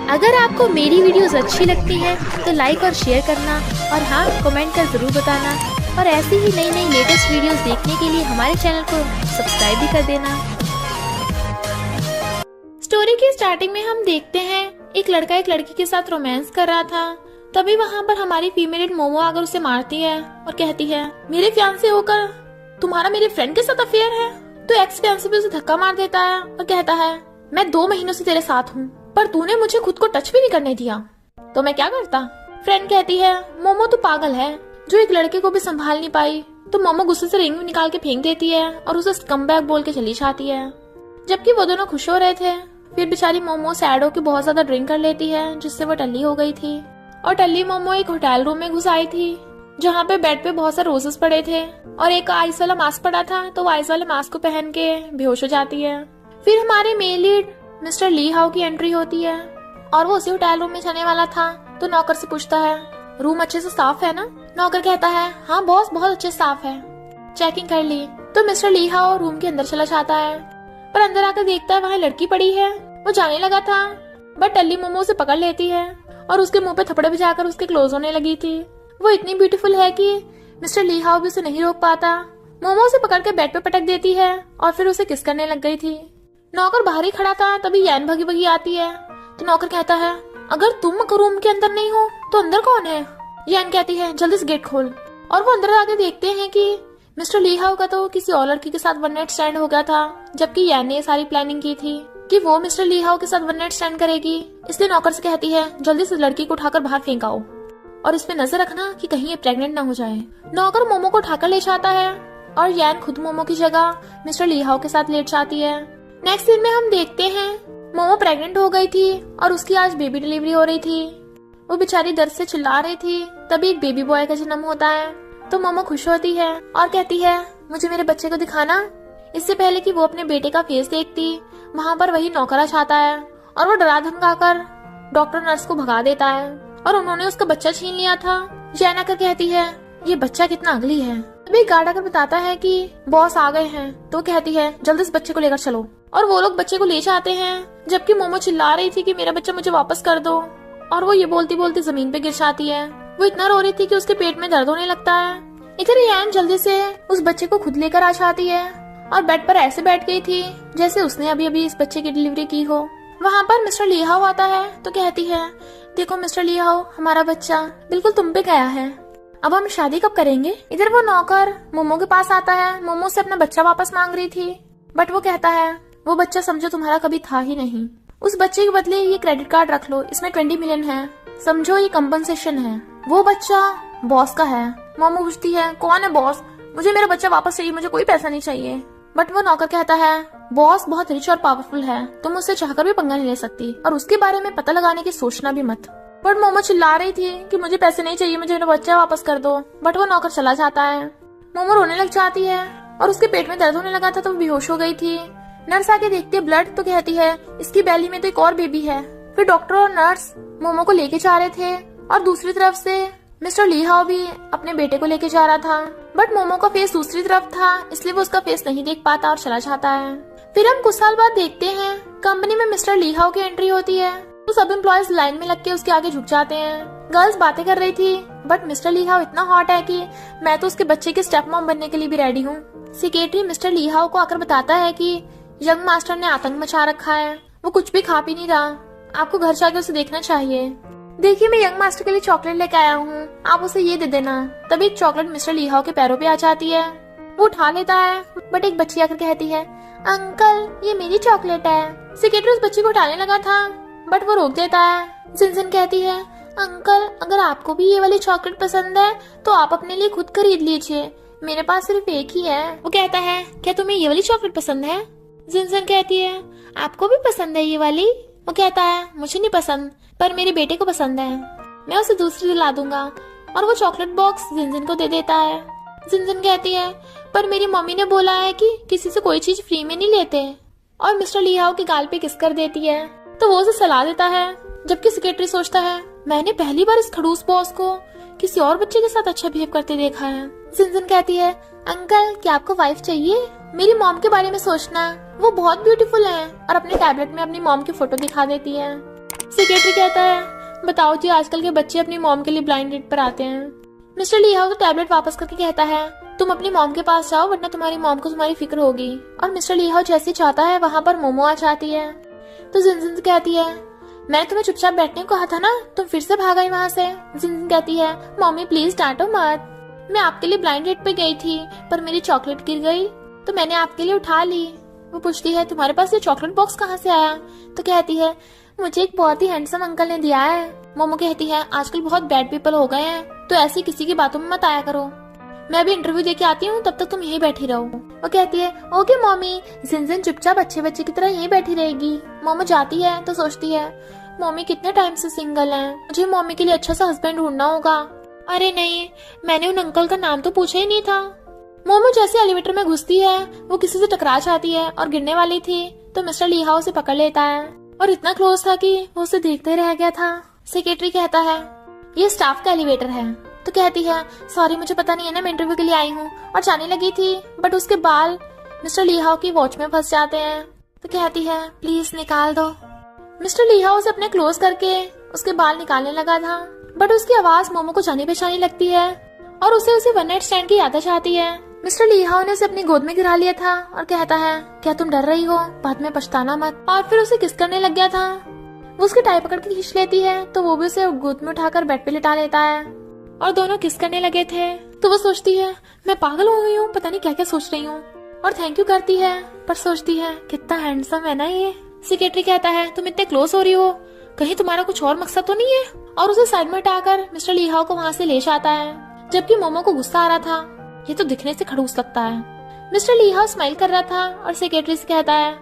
अगर आपको मेरी वीडियोस अच्छी लगती है तो लाइक और शेयर करना, और हाँ, कमेंट कर जरूर बताना। और ऐसी ही नई नई लेटेस्ट वीडियोस देखने के लिए हमारे चैनल को सब्सक्राइब भी कर देना। स्टोरी की स्टार्टिंग में हम देखते हैं एक लड़का एक लड़की के साथ रोमांस कर रहा था। तभी वहाँ पर हमारी फीमेल मोमो आकर उसे मारती है और कहती है, मेरे फियांसे होकर तुम्हारा मेरे फ्रेंड के साथ अफेयर है। तो एक्स फियांसे भी उसे धक्का मार देता है और कहता है, मैं 2 महीनों से तेरे साथ हूँ, पर तूने मुझे खुद को टच भी नहीं करने दिया, तो मैं क्या करता। फ्रेंड कहती है, मोमो तू पागल है जो एक लड़के को भी संभाल नहीं पाई। तो मोमो गुस्से से रिंग निकाल के फेंक देती है और उसे स्कमबैग बोल के चली जाती है। जबकि वो दोनों खुश हो रहे थे, फिर बेचारी मोमो सैड होकर बहुत ज्यादा ड्रिंक कर लेती है, जिससे वो टल्ली हो गई थी। और टल्ली मोमो एक होटल रूम में घुस आई थी, जहाँ पे बेड पे बहुत सारे रोजेस पड़े थे और एक आइस वाला मास्क पड़ा था। तो वो आइस वाले मास्क को पहन के बेहोश हो जाती है। फिर हमारे male lead mister Li Hao की एंट्री होती है और वो उसी होटल रूम में जाने वाला था। तो नौकर से पूछता है, रूम अच्छे से साफ है ना। नौकर कहता है, हाँ बॉस, बहुत अच्छे से साफ है, चेकिंग कर ली। तो मिस्टर ली हाउ रूम के अंदर चला जाता है, पर अंदर आकर देखता है वहाँ लड़की पड़ी है। वो जाने लगा था, बट टल्ली मोमो उसे पकड़ लेती है और उसके मुंह पे थप्पड़ बजाकर उसके क्लोज होने लगी थी। वो इतनी ब्यूटीफुल है कि मिस्टर ली हाउ भी उसे नहीं रोक पाता। मोमो उसे पकड़ के बेड पे पटक देती है और फिर उसे किस करने लग गई थी। नौकर बाहर ही खड़ा था, तभी यैन भगी भगी आती है। तो नौकर कहता है, अगर तुम रूम के अंदर नहीं हो तो अंदर कौन है। यैन कहती है, जल्दी से गेट खोल। और वो अंदर आके देखते हैं कि मिस्टर ली हाउ का तो किसी और लड़की के साथ वन नाइट स्टैंड हो गया था, जबकि यैन ने सारी प्लानिंग की थी कि वो मिस्टर ली हाउ के साथ वन नाइट स्टैंड करेगी। इसलिए नौकर से कहती है, जल्दी से लड़की को उठाकर बाहर फेंकाओ और इस पे नजर रखना कि कहीं ये प्रेग्नेंट ना हो जाए। नौकर मोमो को उठाकर ले जाता है और यैन खुद मोमो की जगह मिस्टर ली हाउ के साथ लेट जाती है। नेक्स्ट सीन में हम देखते हैं मोमो प्रेग्नेंट हो गई थी और उसकी आज बेबी डिलीवरी हो रही थी। वो बेचारी दर्द से चिल्ला रही थी। तभी एक बेबी बॉय का जन्म होता है। तो मोमो खुश होती है और कहती है, मुझे मेरे बच्चे को दिखाना। इससे पहले कि वो अपने बेटे का फेस देखती, वहाँ पर वही नौकरा छाता है और वो डरा धमकाकर डॉक्टर नर्स को भगा देता है और उन्होंने उसका बच्चा छीन लिया था। जैन आकर कहती है, ये बच्चा कितना अगली है। तभी गार्ड आकर बताता है कि बॉस आ गए हैं। तो कहती है, जल्दी इस बच्चे को लेकर चलो। और वो लोग बच्चे को ले जाते हैं, जबकि मोमो चिल्ला रही थी कि मेरा बच्चा मुझे वापस कर दो। और वो ये बोलती बोलती जमीन पे गिर जाती है। वो इतना रो रही थी कि उसके पेट में दर्द होने लगता है। इधर यैन जल्दी से उस बच्चे को खुद लेकर आ जाती है और बेड पर ऐसे बैठ गई थी जैसे उसने अभी अभी इस बच्चे की डिलीवरी की हो। वहाँ पर मिस्टर ली हाउ आता है तो कहती है, देखो मिस्टर ली हाउ, हमारा बच्चा बिल्कुल तुम पे गया है, अब हम शादी कब करेंगे। इधर वो नौकर मोमो के पास आता है। मोमो से अपना बच्चा वापस मांग रही थी, बट वो कहता है, वो बच्चा समझो तुम्हारा कभी था ही नहीं। उस बच्चे के बदले ये क्रेडिट कार्ड रख लो, इसमें 20 मिलियन है, समझो ये कंपनसेशन है। वो बच्चा बॉस का है। मोमो पूछती है, कौन है बॉस, मुझे मेरा बच्चा वापस चाहिए, मुझे कोई पैसा नहीं चाहिए। बट वो नौकर कहता है, बॉस बहुत रिच और पावरफुल है, तुम उससे चाहकर भी पंगा नहीं ले सकती और उसके बारे में पता लगाने की सोचना भी मत। बट मोमो चिल्ला रही थी कि मुझे पैसे नहीं चाहिए, मुझे मेरा बच्चा वापस कर दो। बट वो नौकर चला जाता है। मोमो रोने लग जाती है और उसके पेट में दर्द होने लगा था तो वो बेहोश हो गई थी। नर्स आके देखती है ब्लड, तो कहती है, इसकी बैली में तो एक और बेबी है। फिर डॉक्टर और नर्स मोमो को लेके जा रहे थे और दूसरी तरफ से मिस्टर ली हाउ भी अपने बेटे को लेके जा रहा था। बट मोमो का फेस दूसरी तरफ था, इसलिए वो उसका फेस नहीं देख पाता और चला जाता है। फिर हम कुछ साल बाद देखते हैं कंपनी में मिस्टर ली हाउ की एंट्री होती है। तो सब एम्प्लॉयज लाइन में लग के उसके आगे झुक जाते हैं। गर्ल्स बातें कर रही थी, बट मिस्टर ली हाउ इतना हॉट है कि मैं तो उसके बच्चे की स्टेप मॉम बनने के लिए भी रेडी हूँ। सेक्रेटरी मिस्टर ली हाउ को आकर बताता है कि यंग मास्टर ने आतंक मचा रखा है, वो कुछ भी खा पी नहीं रहा, आपको घर जाके उसे देखना चाहिए। देखिए, मैं यंग मास्टर के लिए चॉकलेट लेके आया हूँ, आप उसे ये दे देना। तभी चॉकलेट मिस्टर ली हाउ के पैरों पे आ जाती है। वो उठा लेता है, बट एक बच्ची आकर कहती है, अंकल ये मेरी चॉकलेट है। सेक्रेटरी उस बच्ची को उठाने लगा था, बट वो रोक देता है। जिनजिन कहती है, अंकल अगर आपको भी ये वाली चॉकलेट पसंद है तो आप अपने लिए खुद खरीद लीजिए, मेरे पास सिर्फ एक ही है। वो कहता है, क्या तुम्हें ये वाली चॉकलेट पसंद है। जिनजिन कहती है, आपको भी पसंद है ये वाली। वो कहता है, मुझे नहीं पसंद, पर मेरे बेटे को पसंद है, मैं उसे दूसरी दिला दूंगा। और वो चॉकलेट बॉक्स जिनजिन को दे देता है। जिनजिन कहती है, पर मेरी मम्मी ने बोला है कि किसी से कोई चीज फ्री में नहीं लेते। और मिस्टर ली हाउ के गाल पे किस कर देती है, तो वो उसे सलाह देता है। जबकि सेक्रेटरी सोचता है, मैंने पहली बार इस खड़ूस बॉस को किसी और बच्चे के साथ अच्छा बिहेव करते देखा है। जिनजिन कहती है, अंकल क्या आपको वाइफ चाहिए। मेरी मॉम के बारे में सोचना, वो बहुत ब्यूटीफुल है। और अपने टैबलेट में अपनी मॉम की फोटो दिखा देती है। सेक्रेटरी कहता है, बताओ जी आजकल के बच्चे अपनी मॉम के लिए ब्लाइंड डेट पर आते हैं। मिस्टर ली हाउ तो टैबलेट वापस करके कहता है, तुम अपनी मॉम के पास जाओ वरना तुम्हारी मॉम को तुम्हारी फिक्र होगी। और मिस्टर ली हाउ जैसे चाहता है वहाँ पर मोमो आ जाती है। तो जिनजिन कहती है, मैंने तुम्हें चुपचाप बैठने को कहा था ना, तुम फिर से भाग आई वहाँ से। जिनजिन कहती है, मम्मी प्लीज डांटो मत, मैं आपके लिए ब्लाइंड डेट पे गई थी पर मेरी चॉकलेट गिर गई तो मैंने आपके लिए उठा ली। वो पूछती है, तुम्हारे पास ये चॉकलेट बॉक्स कहाँ से आया? तो कहती है, मुझे एक बहुत ही हैंडसम अंकल ने दिया है। मोमो कहती है, आजकल बहुत बैड पीपल हो गए हैं तो ऐसी किसी की बातों में मत आया करो, मैं अभी इंटरव्यू दे के आती हूँ, तब तक तुम यहीं बैठी रहो। वो कहती है, ओके मम्मी। जिनजिन चुपचाप अच्छे बच्चे की तरह यहीं बैठी रहेगी। मोमो जाती है तो सोचती है, मम्मी कितने टाइम से सिंगल हैं, मुझे मम्मी के लिए अच्छा सा हस्बैंड ढूंढना होगा। अरे नहीं, मैंने उन अंकल का नाम तो पूछा ही नहीं था। मोमो जैसे एलिवेटर में घुसती है वो किसी से टकरा जाती है और गिरने वाली थी तो मिस्टर ली हाउ उसे पकड़ लेता है और इतना क्लोज था कि वो उसे देखते रह गया था। सेक्रेटरी कहता है, ये स्टाफ का एलिवेटर है। तो कहती है, सॉरी मुझे पता नहीं है ना, मैं इंटरव्यू के लिए आई हूँ। और जाने लगी थी बट उसके बाल मिस्टर ली हाउ की वॉच में फंस जाते हैं। तो कहती है, प्लीज निकाल दो। मिस्टर ली हाउ उसे अपने क्लोज करके उसके बाल निकालने लगा था बट उसकी आवाज मोमो को जानी पहचानी लगती है और उसे वन नाइट स्टैंड की याद आती है। मिस्टर ली हाउ ने उसे अपनी गोद में गिरा लिया था और कहता है, क्या तुम डर रही हो? बाद में पछताना मत। और फिर उसे किस करने लग गया था। वो उसकी टाई पकड़ के खींच लेती है तो वो भी उसे गोद में उठाकर बेड पे लिटा लेता है और दोनों किस करने लगे थे। तो वो सोचती है, मैं पागल हो गई हूँ, पता नहीं क्या क्या सोच रही हूँ। और थैंक यू करती है पर सोचती है, कितना हैंडसम है ना ये। सेक्रेटरी कहता है, तुम इतने क्लोज हो रही हो, कहीं तुम्हारा कुछ और मकसद तो नहीं है? और उसे साइड में हटाकर मिस्टर ली हाउ को वहाँ से ले जाता है जबकि मोमो को गुस्सा आ रहा था, ये तो दिखने से खड़ूस लगता है। मिस्टर ली हाउ स्माइल कर रहा था और सेक्रेटरी से कहता है,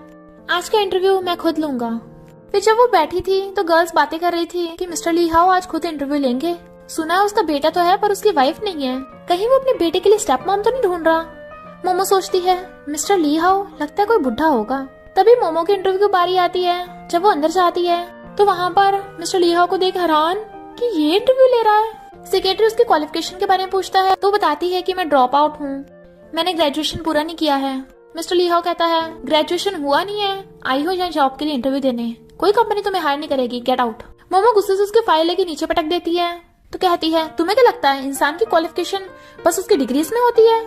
आज का इंटरव्यू मैं खुद लूंगा। फिर जब वो बैठी थी तो गर्ल्स बातें कर रही थी कि मिस्टर ली हाउ आज खुद इंटरव्यू लेंगे। सुना है उसका बेटा तो है पर उसकी वाइफ नहीं है, कहीं वो अपने बेटे के लिए स्टेप मॉम तो नहीं ढूंढ रहा। मोमो सोचती है, मिस्टर ली हाउ लगता है कोई बुढ़ा होगा। तभी मोमो के इंटरव्यू की बारी आती है। जब वो अंदर जाती है तो वहाँ पर मिस्टर ली हाउ को देख हैरान कि ये इंटरव्यू ले रहा है। सेक्रेटरी उसके क्वालिफिकेशन के बारे में पूछता है तो बताती है कि मैं ड्रॉप आउट हूँ, मैंने ग्रेजुएशन पूरा नहीं किया है। मिस्टर ली हाउ कहता है, ग्रेजुएशन हुआ नहीं है, आई हो यहाँ जॉब के लिए इंटरव्यू देने, कोई कंपनी तुम्हें हायर नहीं करेगी, गेट आउट। मोमो गुस्से से उसके फाइल लेके नीचे पटक देती है। तो कहती है, तुम्हें क्या लगता है इंसान की क्वालिफिकेशन बस उसकी डिग्रीज में होती है?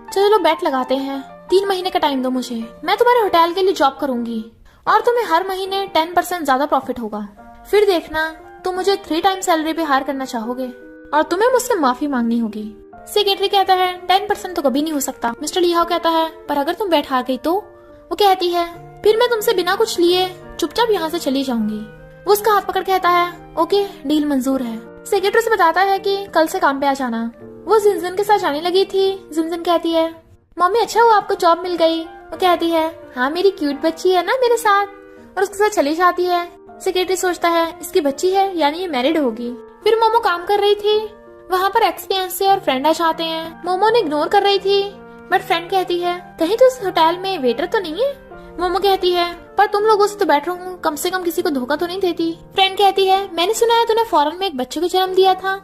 चलो बैट लगाते हैं, 3 महीने का टाइम दो मुझे, मैं तुम्हारे होटल के लिए जॉब करूंगी और तुम्हें हर महीने 10% ज्यादा प्रॉफिट होगा। फिर देखना तुम मुझे 3 टाइम सैलरी पे हायर करना चाहोगे और तुम्हें मुझसे माफी मांगनी होगी। सेक्रेटरी कहता है, 10% तो कभी नहीं हो सकता। मिस्टर ली हाउ कहता है, पर अगर तुम बैठ हार गई तो? वो कहती है, फिर मैं तुमसे बिना कुछ लिए चुपचाप यहाँ से चली जाऊंगी। वो उसका हाथ पकड़ कहता है, ओके डील मंजूर है। सेक्रेटरी से बताता है कि कल से काम पे आ जाना। वो जिनजिन के साथ जाने लगी थी। जिनजिन कहती है, मम्मी अच्छा हुआ आपको जॉब मिल गई। वो कहती है, हाँ मेरी क्यूट बच्ची है ना मेरे साथ, और उसके साथ चली जाती है। सेक्रेटरी सोचता है, इसकी बच्ची है यानी ये मैरिड होगी। फिर मोमो काम कर रही थी, वहाँ पर एक्सपीरियंस और फ्रेंड आ जाते हैं। मोमो ने इग्नोर कर रही थी बट फ्रेंड कहती है, कहीं तो इस होटल में वेटर तो नहीं है? मोमो कहती है, पर तुम लोगों से तो बैठ रहा हूँ, कम से कम किसी को धोखा तो नहीं देती। फ्रेंड कहती है, मैंने सुना है तूने फॉरेन में एक बच्चे को जन्म दिया था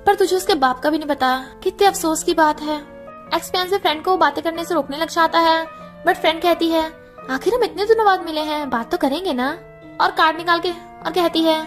पर तुझे उसके बाप का भी नहीं पता, कितने अफसोस की बात है। एक्सपीरियंस फ्रेंड को बातें करने से रोकने लग जाता है बट फ्रेंड कहती है, आखिर हम इतने दिनों बाद मिले हैं, बात तो करेंगे ना। और कार्ड निकाल के और कहती है,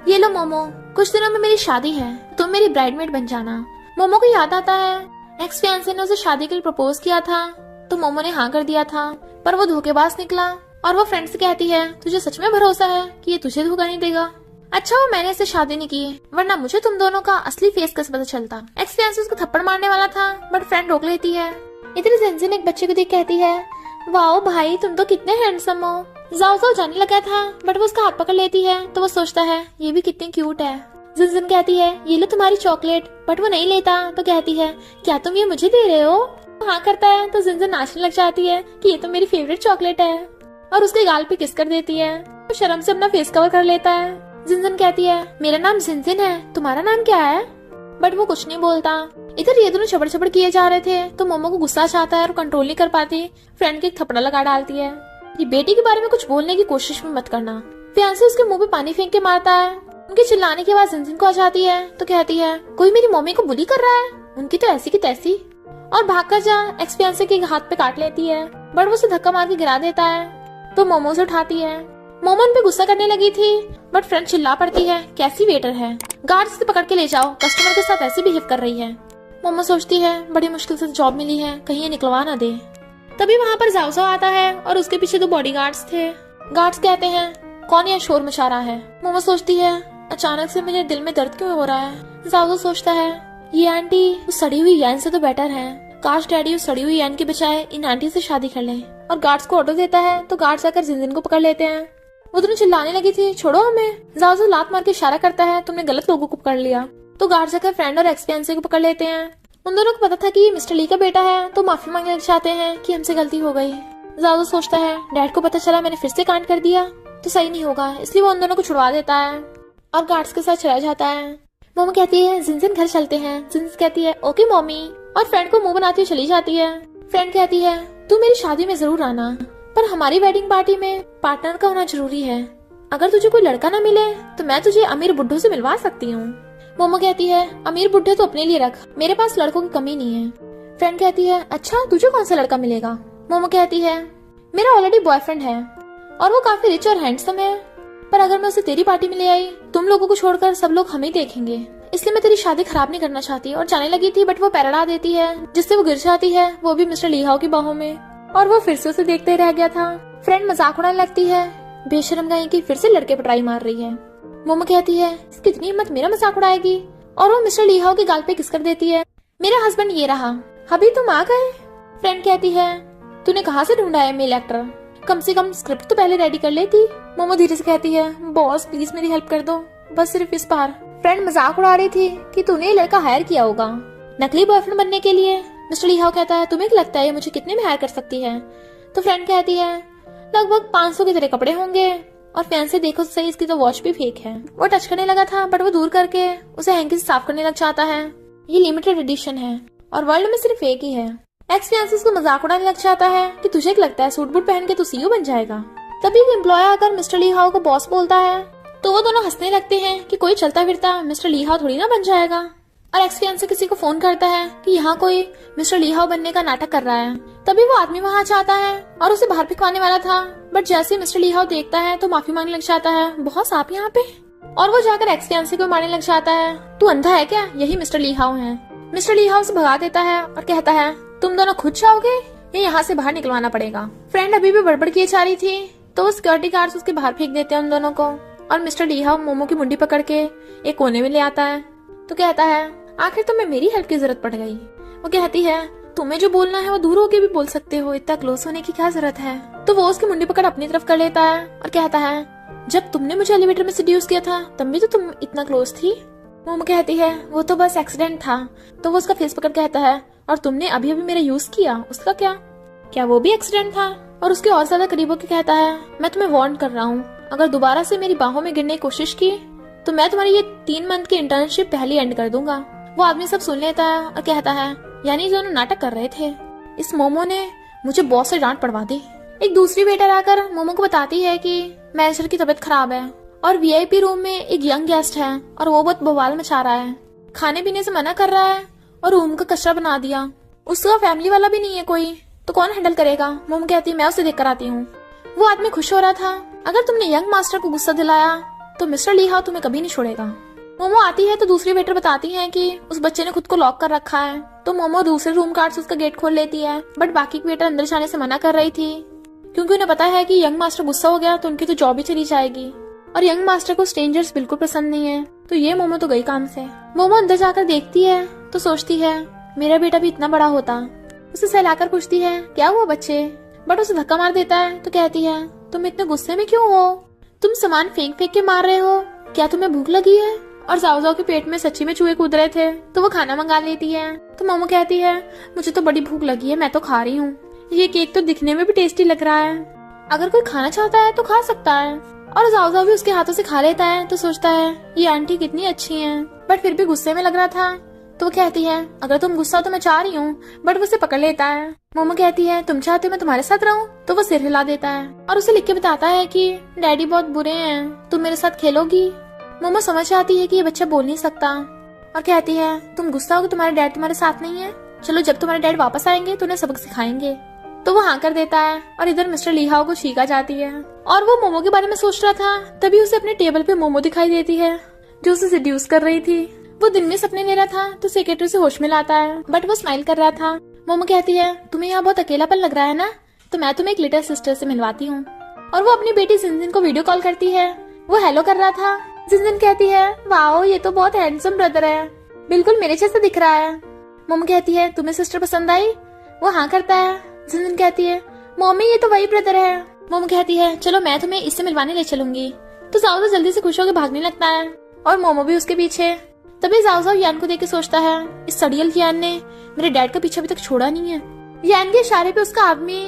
ये लो मोमो, कुछ दिनों में मेरी शादी है, तुम मेरी ब्राइडमेड बन जाना। मोमो को याद आता है एक्स-फियांसे ने उसे शादी के लिए प्रपोज किया था तो मोमो ने हाँ कर दिया था पर वो धोखेबाज निकला। और वो फ्रेंड से कहती है, तुझे सच में भरोसा है कि ये तुझे धोखा नहीं देगा? अच्छा वो मैंने इससे शादी नहीं की, वरना मुझे तुम दोनों का असली फेस कैसे पता चलता। एक्स-फियांसे उसको थप्पड़ मारने वाला था बट फ्रेंड रोक लेती है। इतनी जिनजिन एक बच्चे को देख कहती है, वाओ भाई तुम तो कितने हैंडसम हो। जाओ जाओ जाने लगा था बट वो उसका हाथ पकड़ लेती है तो वो सोचता है, ये भी कितनी क्यूट है। जिनजिन कहती है, ये लो तुम्हारी चॉकलेट, बट वो नहीं लेता तो कहती है, क्या तुम ये मुझे दे रहे हो? हाँ करता है तो जिनजिन नाचने लग जाती है कि ये तो मेरी फेवरेट चॉकलेट है और उसके गाल पे किस कर देती है। वो शर्म से अपना फेस कवर कर लेता है। जिनजिन कहती है, मेरा नाम जिनजिन है, तुम्हारा नाम क्या है? बट वो कुछ नहीं बोलता। इधर ये दोनों छबड़ छबड़ किए जा रहे थे तो मोमो को गुस्सा आता है और कंट्रोल नहीं कर पाती, फ्रेंड के एक थप्पड़ लगा डालती है। ये बेटी के बारे में कुछ बोलने की कोशिश भी मत करना। फियांसे उसके मुंह पे पानी फेंक के मारता है। उनके चिल्लाने की आवाज जिनजिन को आ जाती है तो कहती है, कोई मेरी मम्मी को बुली कर रहा है, उनकी तो ऐसी की तैसी। और भागकर जा एक्स-फियांसे के हाथ पे काट लेती है बट वो उसे धक्का मार के गिरा देता है तो मोमो से उठाती है। मोमो उन पे गुस्सा करने लगी थी, बट फ्रेंड चिल्ला पड़ती है, कैसी वेटर है, गार्ड से पकड़ के ले जाओ, कस्टमर के साथ ऐसे बिहेव कर रही है। मोमो सोचती है बड़ी मुश्किल से जॉब मिली है, कहीं ये निकलवा ना दे। तभी वहाँ पर जाओ आता है और उसके पीछे 2 बॉडीगार्ड्स थे। गार्ड्स कहते हैं, कौन यह शोर मचा रहा है। मोमो सोचती है, अचानक से मेरे दिल में दर्द क्यों हो रहा है। जाओ सोचता है, ये आंटी उस सड़ी हुई यैन से तो बेटर है, काश डैडी उस सड़ी हुई यैन के बजाय इन आंटी से शादी कर ले। और गार्ड्स को ऑर्डर देता है तो गार्ड्स आकर जिनजिन को पकड़ लेते हैं। वो दोनों चिल्लाने लगी थी, छोड़ो हमें। जाओ लात मार के इशारा करता है, तुमने गलत लोगों को पकड़ लिया। तो गार्ड जाकर फ्रेंड और एक्स फियांसे को पकड़ लेते हैं। उन दोनों को पता था कि ये मिस्टर ली का बेटा है, तो माफी मांगने लग जाते हैं कि हमसे गलती हो गई। जाओ सोचता है, डैड को पता चला मैंने फिर से कांड कर दिया तो सही नहीं होगा, इसलिए वो उन दोनों को छुड़वा देता है और गार्ड्स के साथ चला जाता है। मोमो कहती है, जिनजिन घर चलते हैं। जिनजिन कहती है, ओके मम्मी, और फ्रेंड को मुंह बनाती हुई चली जाती है। फ्रेंड कहती है, तू मेरी शादी में जरूर आना, पर हमारी वेडिंग पार्टी में पार्टनर का होना जरूरी है। अगर तुझे कोई लड़का ना मिले तो मैं तुझे अमीर बुड्ढों से मिलवा सकती हूँ। मोमो कहती है, अमीर बुड्ढे तो अपने लिए रख, मेरे पास लड़कों की कमी नहीं है। फ्रेंड कहती है, अच्छा तुझे कौन सा लड़का मिलेगा। मोमो कहती है, मेरा ऑलरेडी बॉयफ्रेंड है और वो काफी रिच और हैंडसम है, पर अगर मैं उसे तेरी पार्टी में ले आई, तुम लोगों को छोड़कर सब लोग हमें देखेंगे, इसलिए मैं तेरी शादी खराब नहीं करना चाहती। और जाने लगी थी, बट वो पैराडा देती है जिससे वो गिर जाती है, वो भी मिस्टर ली हाओ की बाहों में, और वो फिर से उसे देखते रह गया था। फ्रेंड मजाक उड़ाने लगती है, बेशरम गई कि फिर से लड़के पर ट्राई मार रही है। मोमो कहती है, इसकी इतनी हिम्मत मेरा मजाक उड़ाएगी, और वो मिस्टर ली हाओ के गाल पे किस कर देती है। मेरा हस्बैंड ये रहा, अभी तुम आ गए। फ्रेंड कहती है, तूने कहाँ से ढूंढा है मेल एक्टर, कम से कम स्क्रिप्ट तो पहले रेडी कर लेती। मोमो धीरे से कहती है, बॉस प्लीज मेरी हेल्प कर दो, बस सिर्फ इस बार। फ्रेंड मजाक उड़ा रही थी कि तूने ये लड़का हायर किया होगा नकली बॉयफ्रेंड बनने के लिए। मिस्टर ली हाओ कहता है, तुम्हें क्या लगता है ये मुझे कितने में हायर कर सकती है। तो फ्रेंड कहती है, लगभग 500 के तेरे कपड़े होंगे, और फैंसे देखो तो सही, इसकी तो वॉच भी फेक है। वो टच करने लगा था, बट वो दूर करके उसे हैंकी से साफ करने लग जाता है। ये लिमिटेड एडिशन है और वर्ल्ड में सिर्फ एक ही है। एक्स फियांसे उसको मजाक उड़ाने लग जाता है कि तुझे क्या लगता है सूट बूट पहन के तू सीईओ बन जाएगा। तभी एक एम्प्लॉय आकर मिस्टर ली हाओ को बॉस बोलता है, तो वो दोनों हंसने लगते हैं कि कोई चलता फिरता मिस्टर ली हाओ थोड़ी ना बन जाएगा। और एक्स फियांसे किसी को फोन करता है कि यहाँ कोई मिस्टर ली हाओ बनने का नाटक कर रहा है। तभी वो आदमी वहाँ जाता है और उसे बाहर फेंकवाने वाला था, बट जैसे मिस्टर ली हाओ देखता है तो माफी मांगने लग जाता है, बहुत आप यहाँ पे। और वो जाकर एक्स फियांसे को मारने लग जाता है, तू अंधा है क्या, यही मिस्टर ली हाओ है। मिस्टर ली हाओ उसे भगा देता है और कहता है, तुम दोनों खुद जाओगे या यहाँ से बाहर निकलवाना पड़ेगा। फ्रेंड अभी भी बड़बड़ किए जा रही थी, तो वो सिक्योरिटी गार्ड्स उसके बाहर फेंक देते हैं उन दोनों को, और मिस्टर ली हाओ मोमो की मुंडी पकड़ के एक कोने में ले आता है। तो कहता है, आखिर तुम्हें मेरी हेल्प की जरूरत पड़ गई। वो कहती है, तुम्हें जो बोलना है वो दूर होके भी बोल सकते हो, इतना क्लोज होने की क्या जरूरत है। तो वो उसकी मुंडी पकड़ अपनी तरफ कर लेता है और कहता है, जब तुमने मुझे एलिवेटर में सेड्यूस किया था तब भी तो तुम इतना क्लोज थी। मोमो कहती है, वो तो बस एक्सीडेंट था। तो वो उसका फेस पकड़ कहता है, और तुमने अभी अभी मेरा यूज किया, उसका क्या वो भी एक्सीडेंट था। और उसके और ज्यादा करीब होकर कहता है, मैं तुम्हें वार्न कर रहा हूँ, अगर दोबारा से मेरी बाहों में गिरने की कोशिश की तो मैं तुम्हारी ये 3 मंथ की इंटर्नशिप पहले एंड कर दूंगा। वो आदमी सब सुन लेता है और कहता है, यानी दोनों नाटक कर रहे थे, इस मोमो ने मुझे बॉस से डांट पड़वा दी। एक दूसरी वेटर आकर मोमो को बताती है कि मैनेजर की तबीयत खराब है और वीआईपी रूम में एक यंग गेस्ट है और वो बहुत बवाल मचा रहा है, खाने पीने से मना कर रहा है और रूम का कचरा बना दिया। उसका फैमिली वाला भी नहीं है कोई, तो कौन हैंडल करेगा। मोमो कहती है, मैं उसे देख कर आती हूँ। वो आदमी खुश हो रहा था, अगर तुमने यंग मास्टर को गुस्सा दिलाया तो मिस्टर ली हाओ तुम्हें कभी नहीं छोड़ेगा। मोमो आती है तो दूसरी वेटर बताती है कि उस बच्चे ने खुद को लॉक कर रखा है। तो मोमो दूसरे रूम कार्ड से उसका गेट खोल लेती है, बट बाकी की वेटर अंदर जाने से मना कर रही थी, क्योंकि उन्हें पता है कि यंग मास्टर गुस्सा हो गया तो उनकी तो जॉब ही चली जाएगी, और यंग मास्टर को स्ट्रेंजर्स बिल्कुल पसंद नहीं है। तो ये मोमो तो गई काम से। मोमो अंदर जाकर देखती है तो सोचती है, मेरा बेटा भी इतना बड़ा होता। उसे सहलाकर पूछती है, क्या हुआ बच्चे, बट उसे धक्का मार देता है। तो कहती है, तुम इतने गुस्से में क्यों हो, तुम सामान फेंक फेंक के मार रहे हो, क्या तुम्हें भूख लगी है। और जाओ जाओ के पेट में सच्ची में चूहे कूद रहे थे, तो वो खाना मंगा लेती है। तो मोमो कहती है, मुझे तो बड़ी भूख लगी है, मैं तो खा रही हूँ, ये केक तो दिखने में भी टेस्टी लग रहा है, अगर कोई खाना चाहता है तो खा सकता है। और जाओ जाओ भी उसके हाथों से खा लेता है। तो सोचता है, ये आंटी कितनी अच्छी है, बट फिर भी गुस्से में लग रहा था। तो वो कहती है, अगर तुम गुस्सा हो तो मैं चाह रही हूँ, बट वो उसे पकड़ लेता है। मोमो कहती है, तुम चाहते हो मैं तुम्हारे साथ रहूं। तो वो सिर हिला देता है और उसे लिख के बताता है कि डैडी बहुत बुरे हैं, तुम मेरे साथ खेलोगी। मोमो समझ जाती है कि ये बच्चा बोल नहीं सकता और कहती है, तुम गुस्सा हो कि तुम्हारे डैड तुम्हारे साथ नहीं है, चलो जब तुम्हारे डैड वापस आएंगे तो उन्हें सबक सिखाएंगे। तो वो हाँ कर देता है और इधर मिस्टर लीहाओ को छींक आ जाती है और वो मोमो के बारे में सोच रहा था। तभी उसे अपने टेबल पे मोमो दिखाई देती है जो उसे सेड्यूस कर रही थी। वो दिन में सपने ले रहा था तो सेक्रेटरी से होश में लाता है, बट वो स्माइल कर रहा था। मोमो कहती है, तुम्हें यहाँ बहुत अकेलापन लग रहा है ना, तो मैं तुम्हें एक लिटिल सिस्टर से मिलवाती हूँ। और वो अपनी बेटी जिनजिन को वीडियो कॉल करती है। वो हेलो कर रहा था। जिनजिन कहती है, वाओ ये तो बहुत हैंडसम ब्रदर है, बिल्कुल मेरे जैसा दिख रहा है। मोमो कहती है, तुम्हें सिस्टर पसंद आई? वो हाँ करता है। जिनजिन कहती है, मम्मी ये तो वही ब्रदर है। मोमो कहती है, चलो मैं तुम्हें इससे मिलवाने ले चलूंगी। तो जाओ तो जल्दी से खुश होकर भागने लगता है और मोमो भी उसके पीछे। तभी जाओ यान को देख के सोचता है, इस सड़ियल यान ने मेरे डैड का पीछा अभी तक छोड़ा नहीं है। यान के इशारे पे उसका आदमी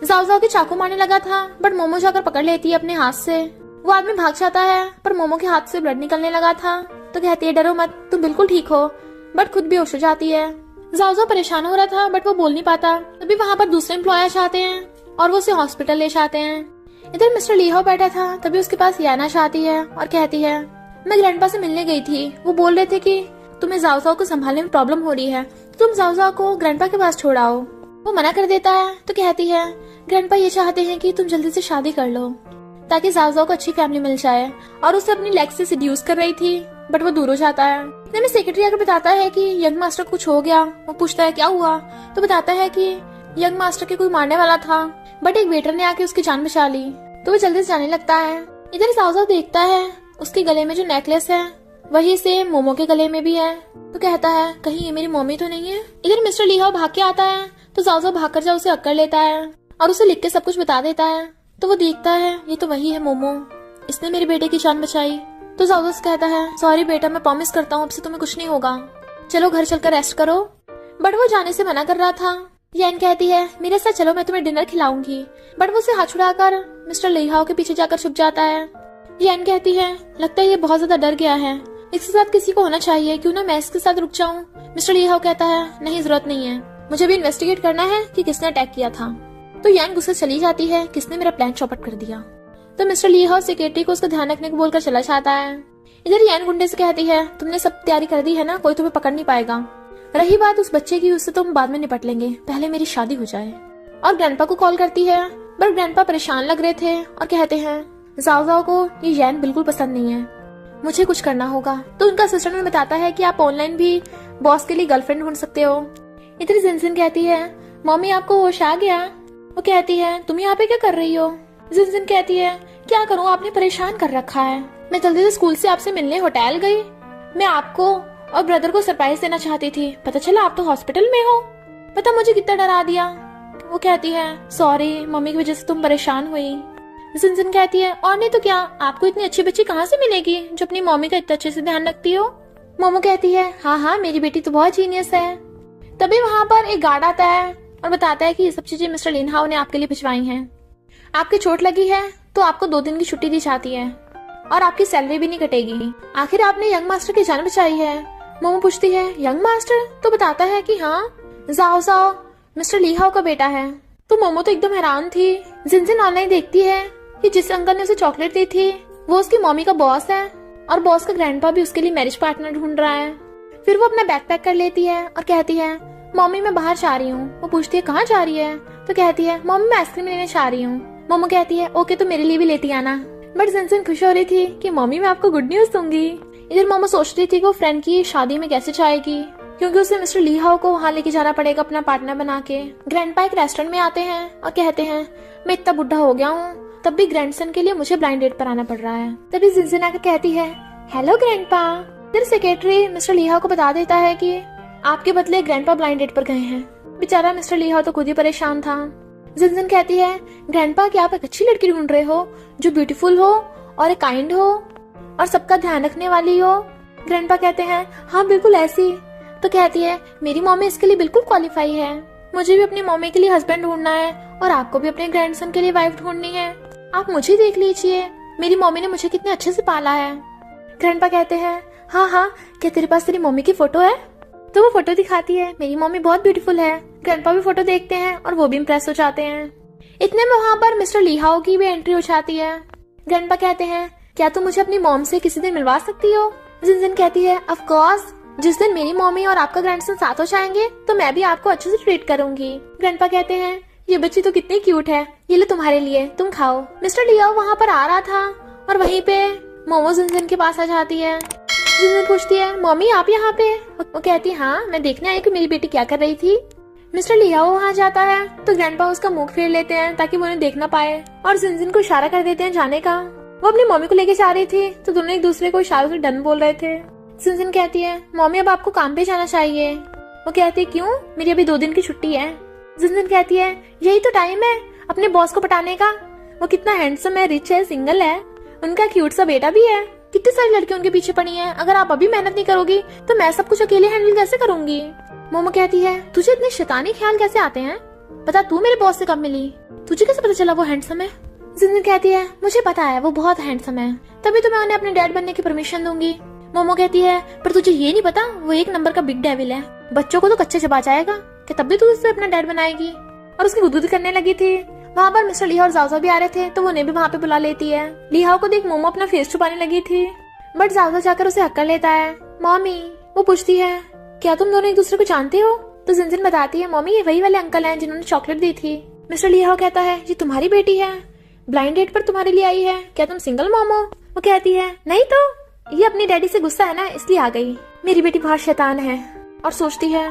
जाओ के चाकू मारने लगा था, बट मोमो जाकर पकड़ लेती है अपने हाथ से। वो आदमी भाग जाता है पर मोमो के हाथ से ब्लड निकलने लगा था। तो कहती है, डरो मत, तुम बिल्कुल ठीक हो, बट खुद बेहोश हो जाती है। जाओ परेशान हो रहा था बट वो बोल नहीं पाता। तभी वहाँ पर दूसरे एम्प्लॉयर्स आते हैं और वो उसे हॉस्पिटल ले जाते हैं। इधर मिस्टर लीहाओ बैठा था। तभी उसके पास याना आती है और कहती है, मैं ग्रैंडपा से मिलने गई थी, वो बोल रहे थे कि तुम्हें जाओ को संभालने में प्रॉब्लम हो रही है, तुम जाओ को ग्रैंडपा के पास छोड़ाओ। वो मना कर देता है। तो कहती है, ग्रैंडपा ये चाहते हैं कि तुम जल्दी से शादी कर लो ताकि जाओ को अच्छी फैमिली मिल जाए। और उसे अपनी लेग से सेड्यूस कर रही थी, बट वो दूर हो जाता है। इतने में सेक्रेटरी आकर बताता है कि यंग मास्टर को कुछ हो गया। वो पूछता है क्या हुआ, तो बताता है कि यंग मास्टर के कोई मारने वाला था, बट एक वेटर ने आके उसकी जान बचा ली। तो वो जल्दी से जाने लगता है। इधर जाओ देखता है उसके गले में जो नेकलेस है वही से मोमो के गले में भी है। तो कहता है, कहीं ये मेरी मम्मी तो नहीं है। इधर मिस्टर लीहाओ भाग के आता है तो जाओ भाग कर उसे अक्कर लेता है और उसे लिख के सब कुछ बता देता है। तो वो देखता है, ये तो वही है मोमो, इसने मेरे बेटे की जान बचाई। तो जाओ कहता है, सॉरी बेटा, मैं प्रॉमिस करता हूँ अब से तुम्हें कुछ नहीं होगा, चलो घर चलकर रेस्ट करो। बट वो जाने से मना कर रहा था। यान कहती है, मेरे साथ चलो, मैं तुम्हें डिनर खिलाऊंगी। बट वो उसे हाथ छुड़ाकर मिस्टर लीहाओ के पीछे जाकर छुप जाता है। यान कहती है, लगता है ये बहुत ज्यादा डर गया है, इसके साथ किसी को होना चाहिए, क्यों ना मैं इसके साथ रुक जाऊं। मिस्टर लीहाओ कहता है, नहीं जरूरत नहीं है, मुझे भी इन्वेस्टिगेट करना है कि किसने अटैक किया था। तो यान गुस्से चली जाती है, किसने मेरा प्लान चौपट कर दिया। तो मिस्टर लीहाओ सेक्रेटरी को उसका ध्यान रखने को बोलकर चला जाता है। इधर यान गुंडे से कहती है, तुमने सब तैयारी कर दी है ना, कोई तुम्हें पकड़ नहीं पाएगा। रही बात उस बच्चे की, उससे तो हम बाद में निपट लेंगे, पहले मेरी शादी हो जाए। और ग्रैंडपा को कॉल करती है, बट ग्रैंडपा परेशान लग रहे थे और कहते हैं, जाओ को ये यान बिल्कुल पसंद नहीं है, मुझे कुछ करना होगा। तो उनका असिस्टेंट उन्हें बताता है कि आप ऑनलाइन भी बॉस के लिए गर्लफ्रेंड ढूंढ सकते हो। इधर जिनजिन कहती है, मम्मी आपको होश आ गया। वो कहती है, तुम यहाँ पे क्या कर रही हो। जिनजिन कहती है, क्या करूँ, आपने परेशान कर रखा है, मैं जल्दी से स्कूल से आपसे मिलने होटल गई, मैं आपको और ब्रदर को सरप्राइज देना चाहती थी, पता चला आप तो हॉस्पिटल में हो, पता मुझे कितना डरा दिया। वो कहती है, सॉरी, मम्मी की वजह से तुम परेशान हुई। जिनजिन कहती है, और नहीं तो क्या, आपको इतनी अच्छी बच्ची कहाँ से मिलेगी जो अपनी मम्मी का इतना अच्छे से ध्यान रखती हो। मोमो कहती है, हाँ मेरी बेटी तो बहुत जीनियस है। तभी वहाँ पर एक गार्ड आता है और बताता है कि ये सब चीजें मिस्टर लीहाओ ने आपके लिए भिजवाई हैं, आपकी चोट लगी है तो आपको 2 दिन की छुट्टी दी जाती है और आपकी सैलरी भी नहीं कटेगी, आखिर आपने यंग मास्टर की जान बचाई है। मोमो पूछती है, यंग मास्टर, तो बताता है कि हाँ, जाओ मिस्टर लीहाओ का बेटा है। तो मोमो तो एकदम हैरान थी। जिनजिन ऑनलाइन देखती है कि जिस अंकल ने उसे चॉकलेट दी थी वो उसकी मम्मी का बॉस है और बॉस का ग्रैंडपा भी उसके लिए मैरिज पार्टनर ढूंढ रहा है। फिर वो अपना बैग पैक कर लेती है और कहती है, मम्मी मैं बाहर जा रही हूँ। वो पूछती है, कहाँ जा रही है। तो कहती है, मम्मी मैं आइसक्रीम लेने जा रही हूँ। मोमो कहती है, ओके तो मेरे लिए भी लेती आना। बट जिनजिन खुश हो रही थी कि मम्मी मैं आपको गुड न्यूज दूंगी। इधर मोमो सोच रही थी कि वो फ्रेंड की शादी में कैसे जाएगी, क्योंकि उसे मिस्टर लीहाओ को वहाँ लेके जाना पड़ेगा अपना पार्टनर बना के। ग्रैंडपा एक रेस्टोरेंट में आते हैं और कहते हैं, मैं इतना बुढ़ा हो गया हूँ, तब भी ग्रैंडसन के लिए मुझे ब्लाइंड डेट पर आना पड़ रहा है। तभी जिनजिन आकर कहती है, हेलो ग्रैंडपा। फिर सेक्रेटरी मिस्टर लीहाओ को बता देता है कि आपके बदले ग्रैंडपा ब्लाइंड डेट पर गए हैं। बेचारा मिस्टर लीहाओ तो खुद ही परेशान था। जिनजिन कहती है, ग्रैंडपा क्या आप एक अच्छी लड़की ढूंढ रहे हो जो ब्यूटीफुल हो और एक काइंड हो और सबका ध्यान रखने वाली हो। ग्रैंडपा कहते हैं, हाँ बिल्कुल ऐसी। तो कहती है, मेरी मम्मी इसके लिए बिल्कुल क्वालिफाई है, मुझे भी अपनी मम्मी के लिए हस्बैंड ढूंढना है और आपको भी अपने ग्रैंडसन के लिए वाइफ ढूंढनी है, आप मुझे देख लीजिए, मेरी मम्मी ने मुझे कितने अच्छे से पाला है। ग्रैंडपा कहते हैं, हाँ क्या तेरे पास तेरी मम्मी की फोटो है। तो वो फोटो दिखाती है, मेरी मम्मी बहुत ब्यूटीफुल है। ग्रैंडपा भी फोटो देखते हैं और वो भी इम्प्रेस हो जाते हैं। इतने में वहाँ पर मिस्टर लीहाओ की भी एंट्री हो जाती है। ग्रैंडपा कहते हैं, क्या तुम मुझे अपनी मॉम से किसी दिन मिलवा सकती हो। जिनजिन कहती है, ऑफ कोर्स, जिस दिन मेरी मम्मी और आपका ग्रैंडसन साथ हो जाएंगे तो मैं भी आपको अच्छे से ट्रीट करूंगी। ग्रैंडपा कहते हैं, ये बच्ची तो कितनी क्यूट है, ये लो तुम्हारे लिए, तुम खाओ। मिस्टर लियाओ वहाँ पर आ रहा था और वहीं पे मोमो जिनजिन के पास आ जाती है। जिनजिन पूछती है, मम्मी आप यहाँ पे? वो कहती है, हाँ मैं देखने आई कि मेरी बेटी क्या कर रही थी। मिस्टर लियाओ वहाँ जाता है तो ग्रैंडपा उसका मुंह फेर लेते हैं ताकि वो उन्हें देख ना पाए और जिनजिन को इशारा कर देते हैं जाने का। वो अपनी मम्मी को लेके जा रही थी तो दोनों एक दूसरे को इशारों से डन बोल रहे थे। जिनजिन कहती है, मम्मी अब आपको काम पे जाना चाहिए। वो कहती है, क्यों? मेरी अभी 2 दिन की छुट्टी है। जिनजिन कहती है, यही तो टाइम है अपने बॉस को पटाने का। वो कितना हैंडसम है, रिच है, सिंगल है, उनका क्यूट सा बेटा भी है, कितनी सारी लड़कियां उनके पीछे पड़ी हैं। अगर आप अभी मेहनत नहीं करोगी तो मैं सब कुछ अकेले हैंडल कैसे करूंगी? मोमो कहती है, तुझे इतने शैतानी ख्याल कैसे आते हैं? बता तू मेरे बॉस से कब मिली? तुझे कैसे पता चला वो हैंडसम है? जिनजिन कहती है, मुझे पता है वो बहुत हैंडसम है, तभी तो मैं उन्हें अपने डैड बनने की परमिशन दूंगी। मोमो कहती है, पर तुझे ये नहीं पता वो एक नंबर का बिग डेविल है, बच्चों को तो कच्चे चबा जाएगा कि तब भी तू उससे अपना डैड बनाएगी। और उसकी गुदगुदी करने लगी थी। वहाँ पर मिस्टर लिहाओ और जाओजाओ भी आ रहे थे तो वो उन्हें भी वहाँ पे बुला लेती है। लिहाओ को देख मोमो अपना फेस छुपाने लगी थी बट जाओजाओ जाकर उसे हक कर लेता है। मम्मी, वो पूछती है, क्या तुम दोनों एक दूसरे को जानते हो? तो जिनजिन बताती है, मम्मी ये वही वाले अंकल हैं जिन्होंने चॉकलेट दी थी। मिस्टर लिहाओ कहता है, ये तुम्हारी बेटी है, ब्लाइंड डेट पर तुम्हारे लिए आई है, क्या तुम सिंगल मॉम हो? वो कहती है, नहीं तो ये अपनी डैडी से गुस्सा है ना इसलिए आ गई। मेरी बेटी बहुत शैतान है। और सोचती है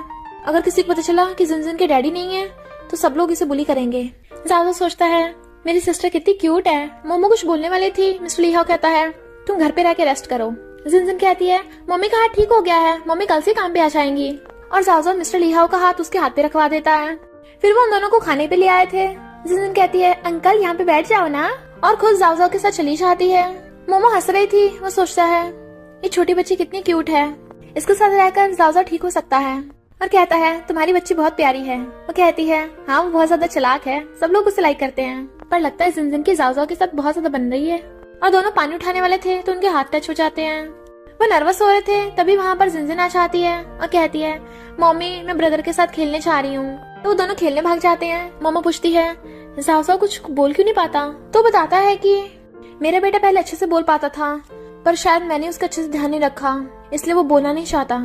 अगर किसी को पता चला कि जिनजिन के डैडी नहीं है तो सब लोग इसे बुली करेंगे। जाओजाओ सोचता है, मेरी सिस्टर कितनी क्यूट है। मोमो कुछ बोलने वाली थी, मिस्टर लिहाओ कहता है, तुम घर पे रह के रेस्ट करो। जिनजिन कहती है, मम्मी का हाथ ठीक हो गया है, मम्मी कल से काम पे आ जाएंगी। और जाओजाओ मिस्टर लिहाओ का हाथ उसके हाथ पे रखवा देता है। फिर वो उन दोनों को खाने पे ले आए थे। जिनजिन कहती है, अंकल यहाँ पे बैठ जाओ ना, और खुद जाओजाओ के साथ चली जाती है। मोमो हंस रही थी। वो सोचता है, ये छोटी बच्ची कितनी क्यूट है, इसके साथ रहकर जाओजाओ ठीक हो सकता है। और कहता है, तुम्हारी बच्ची बहुत प्यारी है। वो कहती है, हाँ वो बहुत ज्यादा चालाक है, सब लोग उसे लाइक करते हैं। पर लगता है जिनजिन की जाओजाओ के साथ बहुत ज्यादा बन रही है। और दोनों पानी उठाने वाले थे तो उनके हाथ टच हो जाते हैं। वो नर्वस हो रहे थे तभी वहाँ पर जिनजिन आ जाती है और कहती है, मम्मी मैं ब्रदर के साथ खेलने जा रही हूँ। तो वो दोनों खेलने भाग जाते हैं। मम्मा पूछती है, जाओजाओ कुछ बोल क्यों नहीं पाता? तो बताता है कि मेरा बेटा पहले अच्छे से बोल पाता था पर शायद मैंने उसका अच्छे से ध्यान नहीं रखा इसलिए वो बोलना नहीं चाहता।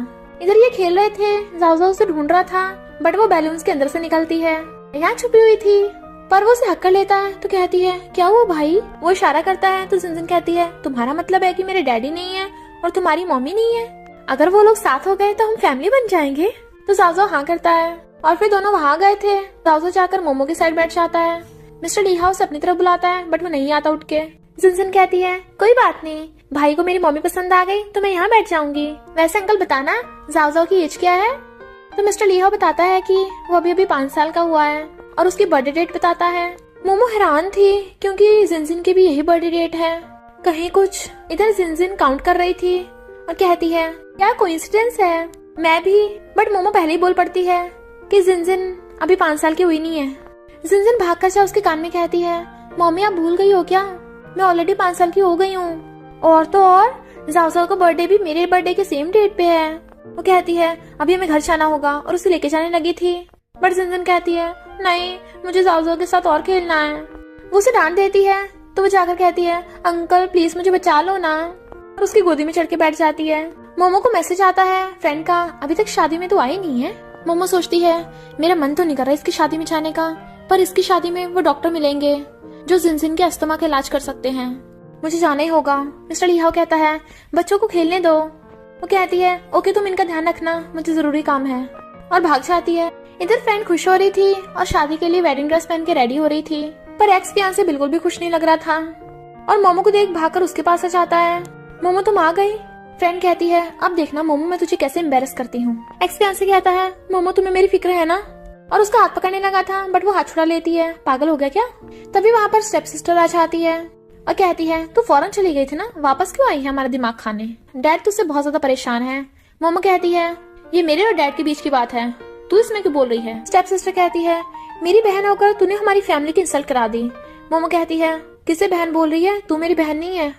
इधर ये खेल रहे थे, जाओजाओ उसे ढूंढ रहा था बट वो बैलून्स के अंदर से निकलती है, यहाँ छुपी हुई थी। पर वो उसे हक कर लेता है तो कहती है, क्या हुआ भाई? वो इशारा करता है तो जिनजिन कहती है, तुम्हारा मतलब है कि मेरे डैडी नहीं है और तुम्हारी मम्मी नहीं है? अगर वो लोग साथ हो गए तो हम फैमिली बन जाएंगे। तो जाओजाओ हाँ करता है और फिर दोनों वहाँ गए थे। जाओजाओ जाकर मोमो की साइड बैठ जाता है। मिस्टर लिहाओ उसे अपनी तरफ बुलाता है बट वो नहीं आता उठ के। जिनजिन कहती है, कोई बात नहीं, भाई को मेरी मम्मी पसंद आ गई तो मैं यहाँ बैठ जाऊंगी। वैसे अंकल बताना जाओजाओ की एज क्या है? तो मिस्टर लिहाओ बताता है कि वो अभी 5 साल का हुआ है और उसकी बर्थडे डेट बताता है। मोमो हैरान थी क्योंकि जिनजिन की भी यही बर्थडे डेट है। कहीं कुछ इधर जिनजिन काउंट कर रही थी और कहती है, क्या कोइंसिडेंस है, मैं भी। बट मोमो पहले ही बोल पड़ती है कि जिनजिन अभी 5 साल की हुई नहीं है। जिनजिन भाग कर जा उसके कान में कहती है, मम्मी आप भूल गई हो क्या, मैं ऑलरेडी 5 साल की हो गई हूँ। और तो और जाओजाओ का बर्थडे भी मेरे बर्थडे के सेम डेट पे है। वो कहती है, अभी हमें घर जाना होगा और उसे लेके जाने लगी थी बट जिनजिन कहती है, नहीं मुझे जाओजाओ के साथ और खेलना है। वो उसे डांट देती है तो वो जाकर कहती है, अंकल प्लीज मुझे बचा लो ना, और उसकी गोदी में चढ़ के बैठ जाती है। मोमो को मैसेज आता है फ्रेंड का, अभी तक शादी में तो आई नहीं है। मोमो सोचती है, मेरा मन तो नहीं कर रहा इसकी शादी में जाने का, पर इसकी शादी में वो डॉक्टर मिलेंगे जो जिनजिन के अस्थमा का इलाज कर सकते हैं, मुझे जाना ही होगा। मिस्टर लिहाओ कहता है, बच्चों को खेलने दो। वो कहती है, ओके तुम इनका ध्यान रखना, मुझे जरूरी काम है, और भाग जाती है। इधर फ्रेंड खुश हो रही थी और शादी के लिए वेडिंग ड्रेस पहन के रेडी हो रही थी पर एक्स फियांसे बिल्कुल भी खुश नहीं लग रहा था और मोमो को देख भागकर उसके पास आ जाता है। मोमो तुम आ गई? फ्रेंड कहती है, अब देखना मोमो मैं तुझे कैसे एम्बेरस करती हूँ। एक्स फियांसे कहता है, मोमो तुम्हें मेरी फिक्र है ना, और उसका हाथ पकड़ने लगा था बट वो हाथ छुड़ा लेती है, पागल हो गया क्या? तभी वहाँ पर स्टेप सिस्टर आ जाती है और कहती है, तू फौरन चली गई थी ना, वापस क्यों आई है हमारा दिमाग खाने? डैड तुझसे बहुत ज्यादा परेशान है। मोमो कहती है, ये मेरे और डैड के बीच की बात है, तू इसमें क्यों बोल रही है? स्टेप सिस्टर कहती है, मेरी बहन होकर तूने हमारी फैमिली की इंसल्ट करा दी। मोमो कहती है, किसे बहन बोल रही है, तू मेरी बहन नहीं है,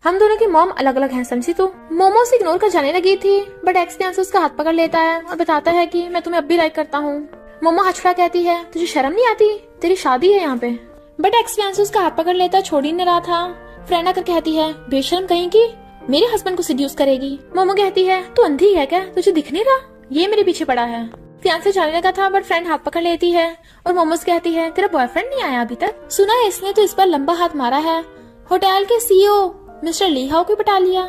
हम दोनों की मॉम अलग अलग हैं, समझी तू? मोमो उसे इग्नोर कर जाने लगी थी बट एक्स फियांसे उसका हाथ पकड़ लेता है और बताता है कि मैं तुम्हें अब भी लाइक करता हूँ। मोमो हछड़ा कहती है, तुझे शर्म नहीं आती, तेरी शादी है यहाँ पे। बट एक्स फियांसे उसका हाथ पकड़ लेता, छोड़ ही नहीं रहा था। फ्रेंड आकर कहती है, बेशर्म कहीं की, मेरे हस्बैंड को सिड्यूस करेगी। मोमो कहती है, तू अंधी है क्या, तुझे दिख नहीं रहा, ये मेरे पीछे पड़ा है। फियांसे जाने लगा था बट फ्रेंड हाथ पकड़ लेती है और मोमोज कहती है तेरा बॉयफ्रेंड नहीं आया अभी तक? सुना है इसने तो इस पर लंबा हाथ मारा है, होटल के सीईओ मिस्टर ली हाओ को पटा लिया।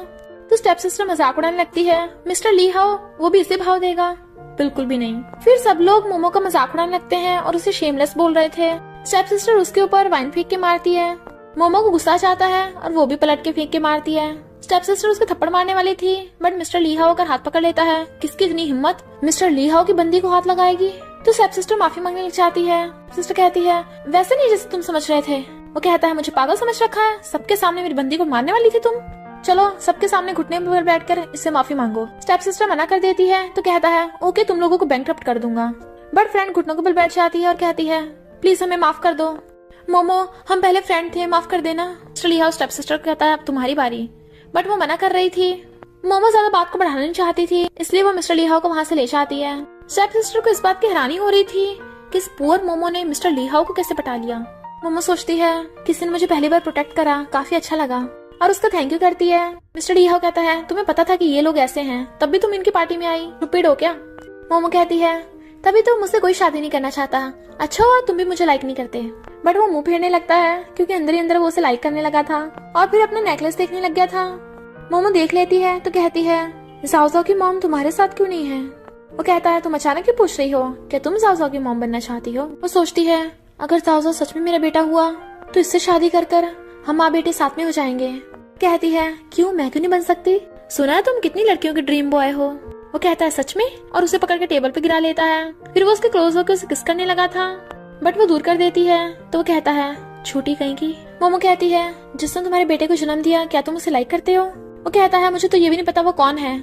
तो स्टेप सिस्टर मजाक उड़ाने लगती है, मिस्टर ली हाओ वो भी इसे भाव देगा? बिल्कुल भी नहीं। फिर सब लोग मोमो का मजाक उड़ाने लगते हैं और उसे शेमलेस बोल रहे थे। स्टेप सिस्टर उसके ऊपर वाइन फेंक के मारती है। मोमो को गुस्सा आता है और वो भी पलट के फेंक के मारती है। स्टेप सिस्टर उसके थप्पड़ मारने वाली थी बट मिस्टर ली हाओ का हाथ पकड़ लेता है। किसकी इतनी हिम्मत, मिस्टर ली हाओ की बंदी को हाथ लगाएगी? तो स्टेप सिस्टर माफी मांगने लग जाती है। सिस्टर कहती है वैसे नहीं जैसे तुम समझ रहे थे। वो कहता है मुझे पागल समझ रखा है, सबके सामने मेरी बंदी को मारने वाली थी तुम? चलो सबके सामने घुटने पर बैठकर इससे माफी मांगो। स्टेप सिस्टर मना कर देती है तो कहता है ओके तुम लोगों को बैंकक्रप्ट कर दूंगा। बट फ्रेंड घुटनों के बल बैठ जाती है और कहती है प्लीज हमें माफ कर दो। मोमो हम पहले फ्रेंड थे, माफ कर देना। मिस्टर ली हाओ स्टेप सिस्टर को कहता है अब तुम्हारी बारी, बट वो मना कर रही थी। मोमो ज्यादा बात को बढ़ाना नहीं चाहती थी इसलिए वो मिस्टर ली हाओ को वहाँ से ले जाती है। स्टेप सिस्टर को इस बात की हैरानी हो रही थी कि इस पुअर मोमो ने मिस्टर ली हाओ को कैसे पटा लिया। मोमो सोचती है किसी ने मुझे पहली बार प्रोटेक्ट करा, काफी अच्छा लगा, और उसका थैंक यू करती है। मिस्टर ली हाओ कहता है तुम्हें पता था कि ये लोग ऐसे हैं तब भी तुम इनकी पार्टी में आई, स्टूपिड हो क्या? मोमो कहती है तभी तो मुझसे कोई शादी नहीं करना चाहता, अच्छा हुआ तुम भी मुझे लाइक नहीं करते। बट वो मुंह फेरने लगता है क्योंकि अंदर ही अंदर वो उसे लाइक करने लगा था और फिर अपना नेकलेस देखने लग गया था। मोमो देख लेती है तो कहती है जाओ जाओ की मॉम तुम्हारे साथ क्यों नहीं है? वो कहता है तुम अचानक क्यों पूछ रही हो, क्या तुम जाओ जाओ की मॉम बनना चाहती हो? वो सोचती है अगर जाओ जाओ सच में मेरा बेटा हुआ तो इससे शादी कर हम माँ बेटे साथ में हो जाएंगे। कहती है क्यों, मैं क्यों नहीं बन सकती? सुना है तुम कितनी लड़कियों के ड्रीम बॉय हो। वो कहता है सच में, और उसे पकड़ के टेबल पे गिरा लेता है। फिर वो उसके क्लोज होकर उसे किस करने लगा था बट वो दूर कर देती है तो वो कहता है छोटी कहीं की। मोमो कहती है जिसने तुम्हारे बेटे को जन्म दिया क्या तुम उसे लाइक करते हो? वो कहता है मुझे तो ये भी नहीं पता वो कौन है,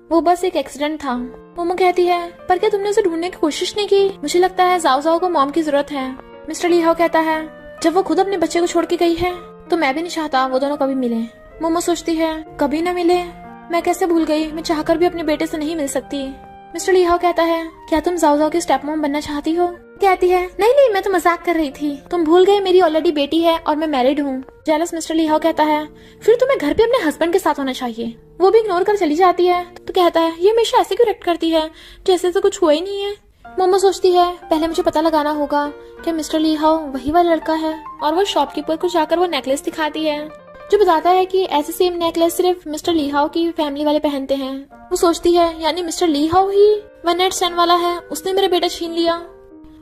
वो बस एक एक्सीडेंट था। मोमो कहती है पर क्या तुमने उसे ढूंढने की कोशिश नहीं की? मुझे लगता है जाओ जाओ को मॉम की जरूरत है। मिस्टर ली हाओ कहता है जब वो खुद अपने बच्चे को छोड़ के गई है तो मैं भी नहीं चाहता वो दोनों कभी मिले। मोमो सोचती है कभी न मिले, मैं कैसे भूल गई, मैं चाहकर भी अपने बेटे से नहीं मिल सकती। मिस्टर ली हाओ कहता है क्या तुम जाओ जाओ की स्टेप मॉम बनना चाहती हो? कहती है नहीं नहीं मैं तो मजाक कर रही थी, तुम भूल गए मेरी ऑलरेडी बेटी है और मैं मैरिड हूँ। जेलस मिस्टर ली हाओ कहता है फिर तुम्हें घर पे अपने हस्बैंड के साथ होना चाहिए। वो भी इग्नोर कर चली जाती है तो कहता है ये हमेशा ऐसे क्यों रिएक्ट करती है जैसे तो कुछ हुआ ही नहीं है। मोमो सोचती है पहले मुझे पता लगाना होगा कि मिस्टर ली हाओ वही वाला लड़का है, और वो शॉपकीपर को जाकर वो नेकलेस दिखाती है जो बताता है कि ऐसे सेम नेकलेस सिर्फ मिस्टर ली हाओ की फैमिली वाले पहनते हैं। वो सोचती है यानी मिस्टर ली हाओ ही वन नाइट स्टैंड वाला है, उसने मेरा बेटा छीन लिया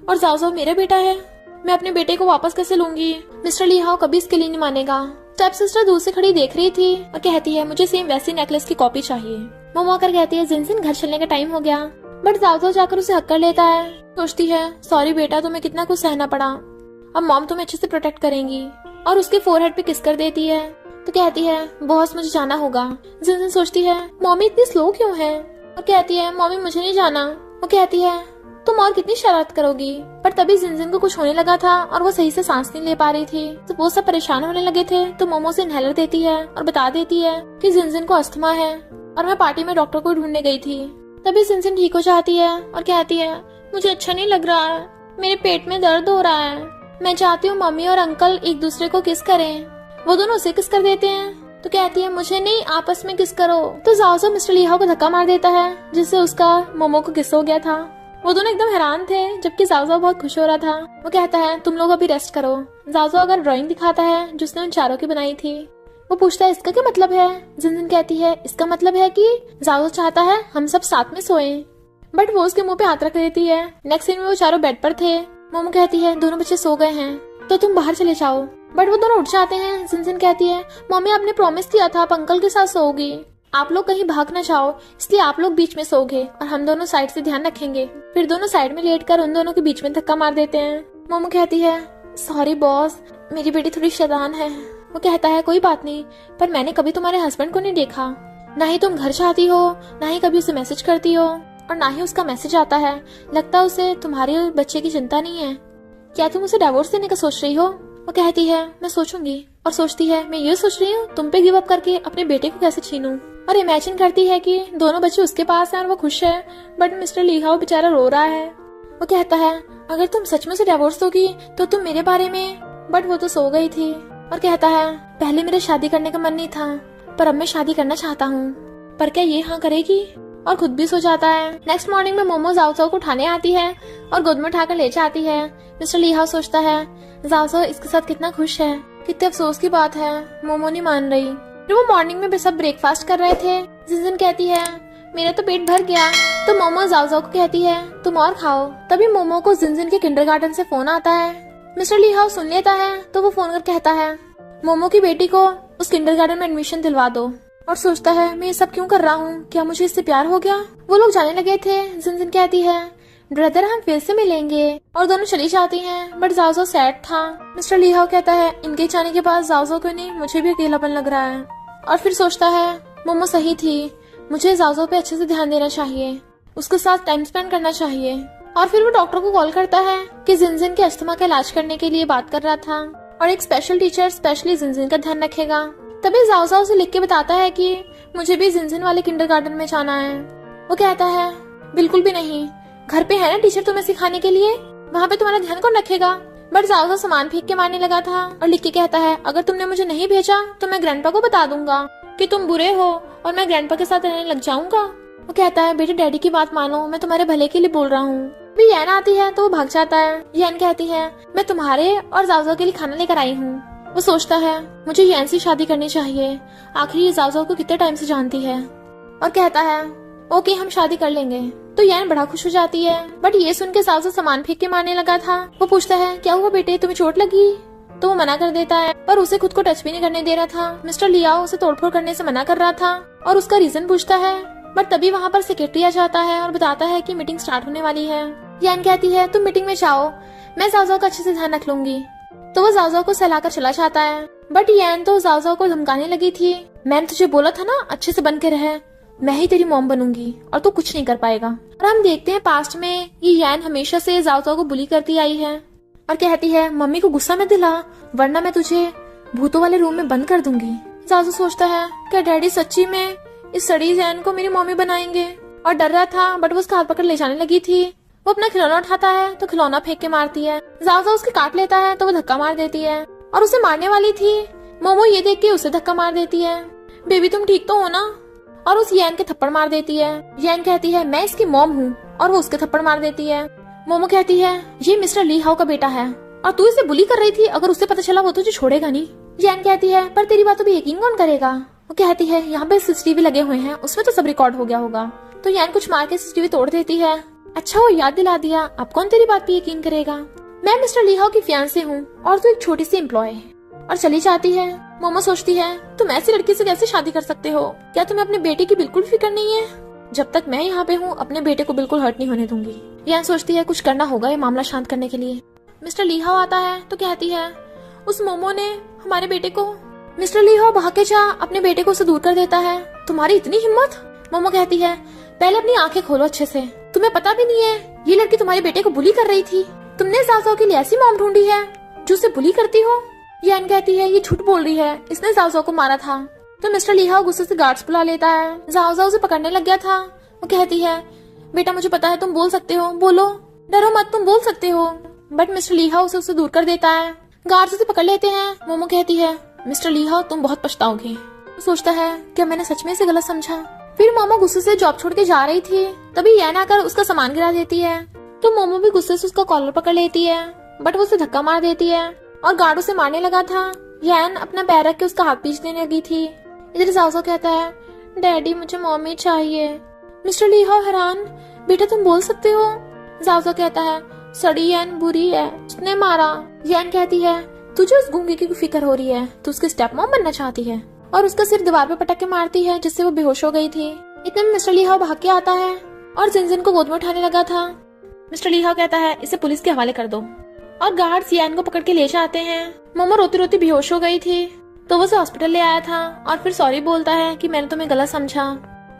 और जाओ जाओ मेरा बेटा है, मैं अपने बेटे को वापस कैसे लूंगी? मिस्टर ली हाओ कभी इसके लिए नहीं मानेगा। स्टेप सिस्टर दूर से खड़ी देख रही थी और कहती है मुझे सेम वैसी नेकलेस की कॉपी चाहिए। मोमो आकर कहती है जिन घर चलने का टाइम हो गया, बट जाओ जाओ जाकर उसे हक कर लेता है। सोचती है सॉरी बेटा तुम्हें कितना कुछ सहना पड़ा, अब मॉम तुम्हें अच्छे से प्रोटेक्ट करेंगी, और उसके फोरहेड पे किस कर देती है तो कहती है बॉस मुझे जाना होगा। जिन सोचती है मॉमी इतनी स्लो क्यों है, और कहती है मॉमी मुझे नहीं जाना। वो कहती है तुम और कितनी शरारत करोगी, पर तभी जिन को कुछ होने लगा था और वो सही से सांस नहीं ले पा रही थी तो वो सब परेशान होने लगे थे। तो मोमो से इनहेलर देती है और बता देती है कि जिन को अस्थमा है और मैं पार्टी में डॉक्टर को ढूंढने गई थी। तभी जिन ठीक हो जाती है और कहती है मुझे अच्छा नहीं लग रहा है, मेरे पेट में दर्द हो रहा है, मैं चाहती हूँ मम्मी और अंकल एक दूसरे को किस करें। वो दोनों उसे किस कर देते हैं तो कहती है मुझे नहीं, आपस में किस करो। तो जाओ जाओ मिस्टर ली हाओ को धक्का मार देता है जिससे उसका मोमो को किस हो गया था। वो दोनों एकदम हैरान थे जबकि जाओ जाओ बहुत खुश हो रहा था। वो कहता है तुम लोग अभी रेस्ट करो। जाओ जाओ अगर ड्राइंग दिखाता है जिसने उन चारों की बनाई थी। वो पूछता है इसका क्या मतलब है? जिन कहती है इसका मतलब है कि जाओ चाहता है हम सब साथ में सोएं, बट वो उसके मुंह पे हाथ रख देती है। नेक्स्ट सीन में वो चारों बेड पर थे। मोमो कहती है दोनों बच्चे सो गए हैं तो तुम बाहर चले जाओ, बट वो दोनों उठ जाते हैं। जिन कहती है मम्मी आपने प्रॉमिस किया था आप अंकल के साथ सोओगी, आप लोग कहीं भाग ना जाओ इसलिए आप लोग बीच में सोओगे और हम दोनों साइड से ध्यान रखेंगे। फिर दोनों साइड में लेटकर उन दोनों के बीच में धक्का मार देते हैं। मोमो कहती है सॉरी बॉस, मेरी बेटी थोड़ी शैतान है। वो कहता है कोई बात नहीं, पर मैंने कभी तुम्हारे हस्बैंड को नहीं देखा, ना ही तुम घर जाती हो, ना ही कभी उसे मैसेज करती हो, और ना ही उसका मैसेज आता है। लगता है उसे तुम्हारे बच्चे की चिंता नहीं है। क्या तुम उसे डिवोर्स देने का सोच रही हो? वो कहती है मैं सोचूंगी, और सोचती है मैं ये सोच रही हूँ तुम पे गिव अप करके अपने बेटे को कैसे छीनूं। और इमेजिन करती है कि दोनों बच्चे उसके पास हैं और वो खुश है, बट मिस्टर ली हाओ बेचारा रो रहा है। वो कहता है अगर तुम सच में उसे डिवोर्स दोगी तो तुम मेरे बारे में, बट वो तो सो गई थी। और कहता है पहले मेरे शादी करने का मन नहीं था, पर अब मैं शादी करना चाहता हूँ, पर क्या ये हाँ करेगी? और खुद भी सो जाता है। नेक्स्ट मॉर्निंग में मोमो जाओ जाओ को उठाने आती है और गोद में उठाकर ले जाती है। मिस्टर ली हाउ सोचता है जाओ जाओ इसके साथ कितना खुश है, कितने अफसोस की बात है, मोमो नहीं मान रही। फिर वो मॉर्निंग में सब ब्रेकफास्ट कर रहे थे। जिनजिन कहती है मेरा तो पेट भर गया, तो मोमो जाओ जाओ को कहती है तुम और खाओ। तभी मोमो को जिनजिन के किंडरगार्टन से फोन आता है। मिस्टर ली हाउ सुन लेता है तो वो फोन कर कहता है मोमो की बेटी को उस किंडरगार्टन में एडमिशन दिलवा दो। और सोचता है मैं ये सब क्यों कर रहा हूँ, क्या मुझे इससे प्यार हो गया। वो लोग जाने लगे थे। जिनजिन कहती है ब्रदर हम फिर से मिलेंगे, और दोनों चली जाती हैं। बट जाओ जाओ सैड था। मिस्टर ली हाउ कहता है इनके जाने के बाद जाओ जाओ क्यों नहीं, मुझे भी अकेलापन लग रहा है। और फिर सोचता है मोमो सही थी, मुझे जाओ जाओ पे अच्छे से ध्यान देना चाहिए, उसके साथ टाइम स्पेंड करना चाहिए। और फिर वो डॉक्टर को कॉल करता है कि जिनजिन के अस्थमा का इलाज करने के लिए बात कर रहा था और एक स्पेशल टीचर स्पेशली जिनजिन का ध्यान रखेगा। तभी जाओ जाओ उसे लिख के बताता है कि मुझे भी जिनजिन वाले किंडरगार्टन में जाना है। वो कहता है बिल्कुल भी नहीं, घर पे है ना टीचर तुम्हें सिखाने के लिए, वहाँ पे तुम्हारा ध्यान कौन रखेगा। बट जाओ जाओ सामान फेंक के मारने लगा था और लिख के कहता है अगर तुमने मुझे नहीं भेजा तो मैं ग्रैंडपा को बता दूंगा कि तुम बुरे हो और मैं ग्रैंडपा के साथ रहने लग जाऊंगा। वो कहता है बेटे डैडी की बात मानो, मैं तुम्हारे भले के लिए बोल रहा हूँ। अभी यैन आती है तो वो भाग जाता है। यैन कहती है मैं तुम्हारे और जाओ जाओ के लिए खाना लेकर आई हूँ। वो सोचता है मुझे यैन से शादी करनी चाहिए, आखिर ये जाओ जाओ को कितने टाइम से जानती है। और कहता है ओके हम शादी कर लेंगे। तो यैन बड़ा खुश हो जाती है। बट ये सुन के जाओ जाओ सामान फेंक के मारने लगा था। वो पूछता है क्या हुआ बेटे, तुम्हें चोट लगी। तो वो मना कर देता है, पर उसे खुद को टच भी नहीं करने दे रहा था। मिस्टर लियाओ उसे तोड़फोड़ करने से मना कर रहा था और उसका रीजन पूछता है। बट तभी वहाँ पर सेक्रेटरी आ जाता है और बताता है कि मीटिंग स्टार्ट होने वाली है। यैन कहती है तुम मीटिंग में जाओ, मैं जाओ जाओ का अच्छे से ध्यान रख लूंगी। तो वो जाओ जाओ को सहलाकर चला जाता है। बट यैन तो जाओ जाओ को धमकाने लगी थी, मैंने तुझे बोला था ना अच्छे से बन के रह, मैं ही तेरी मॉम बनूंगी और तू कुछ नहीं कर पाएगा। और हम देखते हैं पास्ट में ये यैन हमेशा से जाओ जाओ को बुली करती आई है और कहती है मम्मी को गुस्सा मत दिला वरना मैं तुझे भूतों वाले रूम में बंद कर दूंगी। जाओ जाओ सोचता है क्या डैडी सच्ची में इस सड़ी यैन को मेरी मम्मी बनाएंगे, और डर रहा था। बट वो उसका हाथ पकड़ ले जाने लगी थी। वो अपना खिलौना उठाता है तो खिलौना फेंक के मारती है। जाओ जाओ उसके काट लेता है तो वो धक्का मार देती है और उसे मारने वाली थी। मोमो ये देख के उसे धक्का मार देती है, बेबी तुम ठीक तो हो ना। और उस यैन के थप्पड़ मार देती है। यैन कहती है मैं इसकी मॉम हूँ और वो उसके थप्पड़ मार देती है। मोमो कहती है ये मिस्टर ली हाउ का बेटा है और तू इसे बुली कर रही थी, अगर उसे पता चला वो तुझे छोड़ेगा नहीं। यैन कहती है पर तेरी बातों पे यकीन कौन करेगा। वो कहती है यहाँ पे सीसीटीवी लगे हुए हैं, उसमें तो सब रिकॉर्ड हो गया होगा। तो यैन कुछ मार के सीसीटीवी तोड़ देती है। अच्छा वो याद दिला दिया, अब कौन तेरी बात पे यकीन करेगा। मैं मिस्टर ली हाउ की फियांसे हूँ और तू एक छोटी सी एम्प्लॉय है। और चली जाती है। मोमो सोचती है तुम ऐसी लड़की से कैसे शादी कर सकते हो, क्या तुम्हें अपने बेटे की बिल्कुल फिक्र नहीं है। जब तक मैं यहाँ पे हूँ अपने बेटे को बिल्कुल हर्ट नहीं होने दूंगी। यैन सोचती है कुछ करना होगा ये मामला शांत करने के लिए। मिस्टर ली हाउ आता है तो कहती है उस मोमो ने हमारे बेटे को। मिस्टर ली हाउ भाग के जा अपने बेटे को उसे दूर कर देता है। तुम्हारी इतनी हिम्मत। मोमो कहती है पहले अपनी आंखें खोलो अच्छे से, तुम्हें पता भी नहीं है ये लड़की तुम्हारे बेटे को बुली कर रही थी। तुमने जाओ जाओ के लिए ऐसी मॉम ढूंढी है जो उसे बुली करती हो। यैन कहती है ये झूठ बोल रही है, इसने जाओ जाओ को मारा था। तो मिस्टर ली हाउ गुस्से से गार्ड्स बुला लेता है। जाओ जाओ उसे पकड़ने लग गया था। वो कहती है बेटा मुझे पता है तुम बोल सकते हो, बोलो डरो मत, तुम बोल सकते हो। बट मिस्टर ली हाउ उसे दूर कर देता है। गार्ड्स उसे पकड़ लेते हैं। मोमो कहती है मिस्टर ली हाउ तुम बहुत पछताओगे। सोचता है क्या मैंने सच में इसे गलत समझा। फिर मोमो गुस्से से जॉब छोड़ के जा रही थी, तभी यैन आकर उसका सामान गिरा देती है। तो मोमो भी गुस्से से उसका कॉलर पकड़ लेती है, बट वो उसे धक्का मार देती है और गार्ड उसे मारने लगा था। यैन अपना पैर रख के उसका हाथ पीछने लगी थी। इधर जाओ जाओ कहता है डैडी मुझे मम्मी चाहिए। मिस्टर ली हाउ हैरान, बेटा तुम बोल सकते हो। जाओ जाओ कहता है सड़ी यैन बुरी है, उसने मारा। यैन कहती है तुझे उस गूंगे की फिक्र हो रही है, तू उसकी स्टेप मॉम बनना चाहती है। और उसका सिर दीवार पे पटक के मारती है जिससे वो बेहोश हो गई थी। इतने में मिस्टर ली हाउ भाग के आता है और जिनजिन को गोद में उठाने लगा था। मिस्टर ली हाउ कहता है इसे पुलिस के हवाले कर दो और गार्ड्स यैन को पकड़ के ले जाते हैं। मोमो रोती रोती बेहोश हो गई थी तो वो उसे हॉस्पिटल ले आया था और फिर सॉरी बोलता है कि मैंने तुम्हें गलत समझा।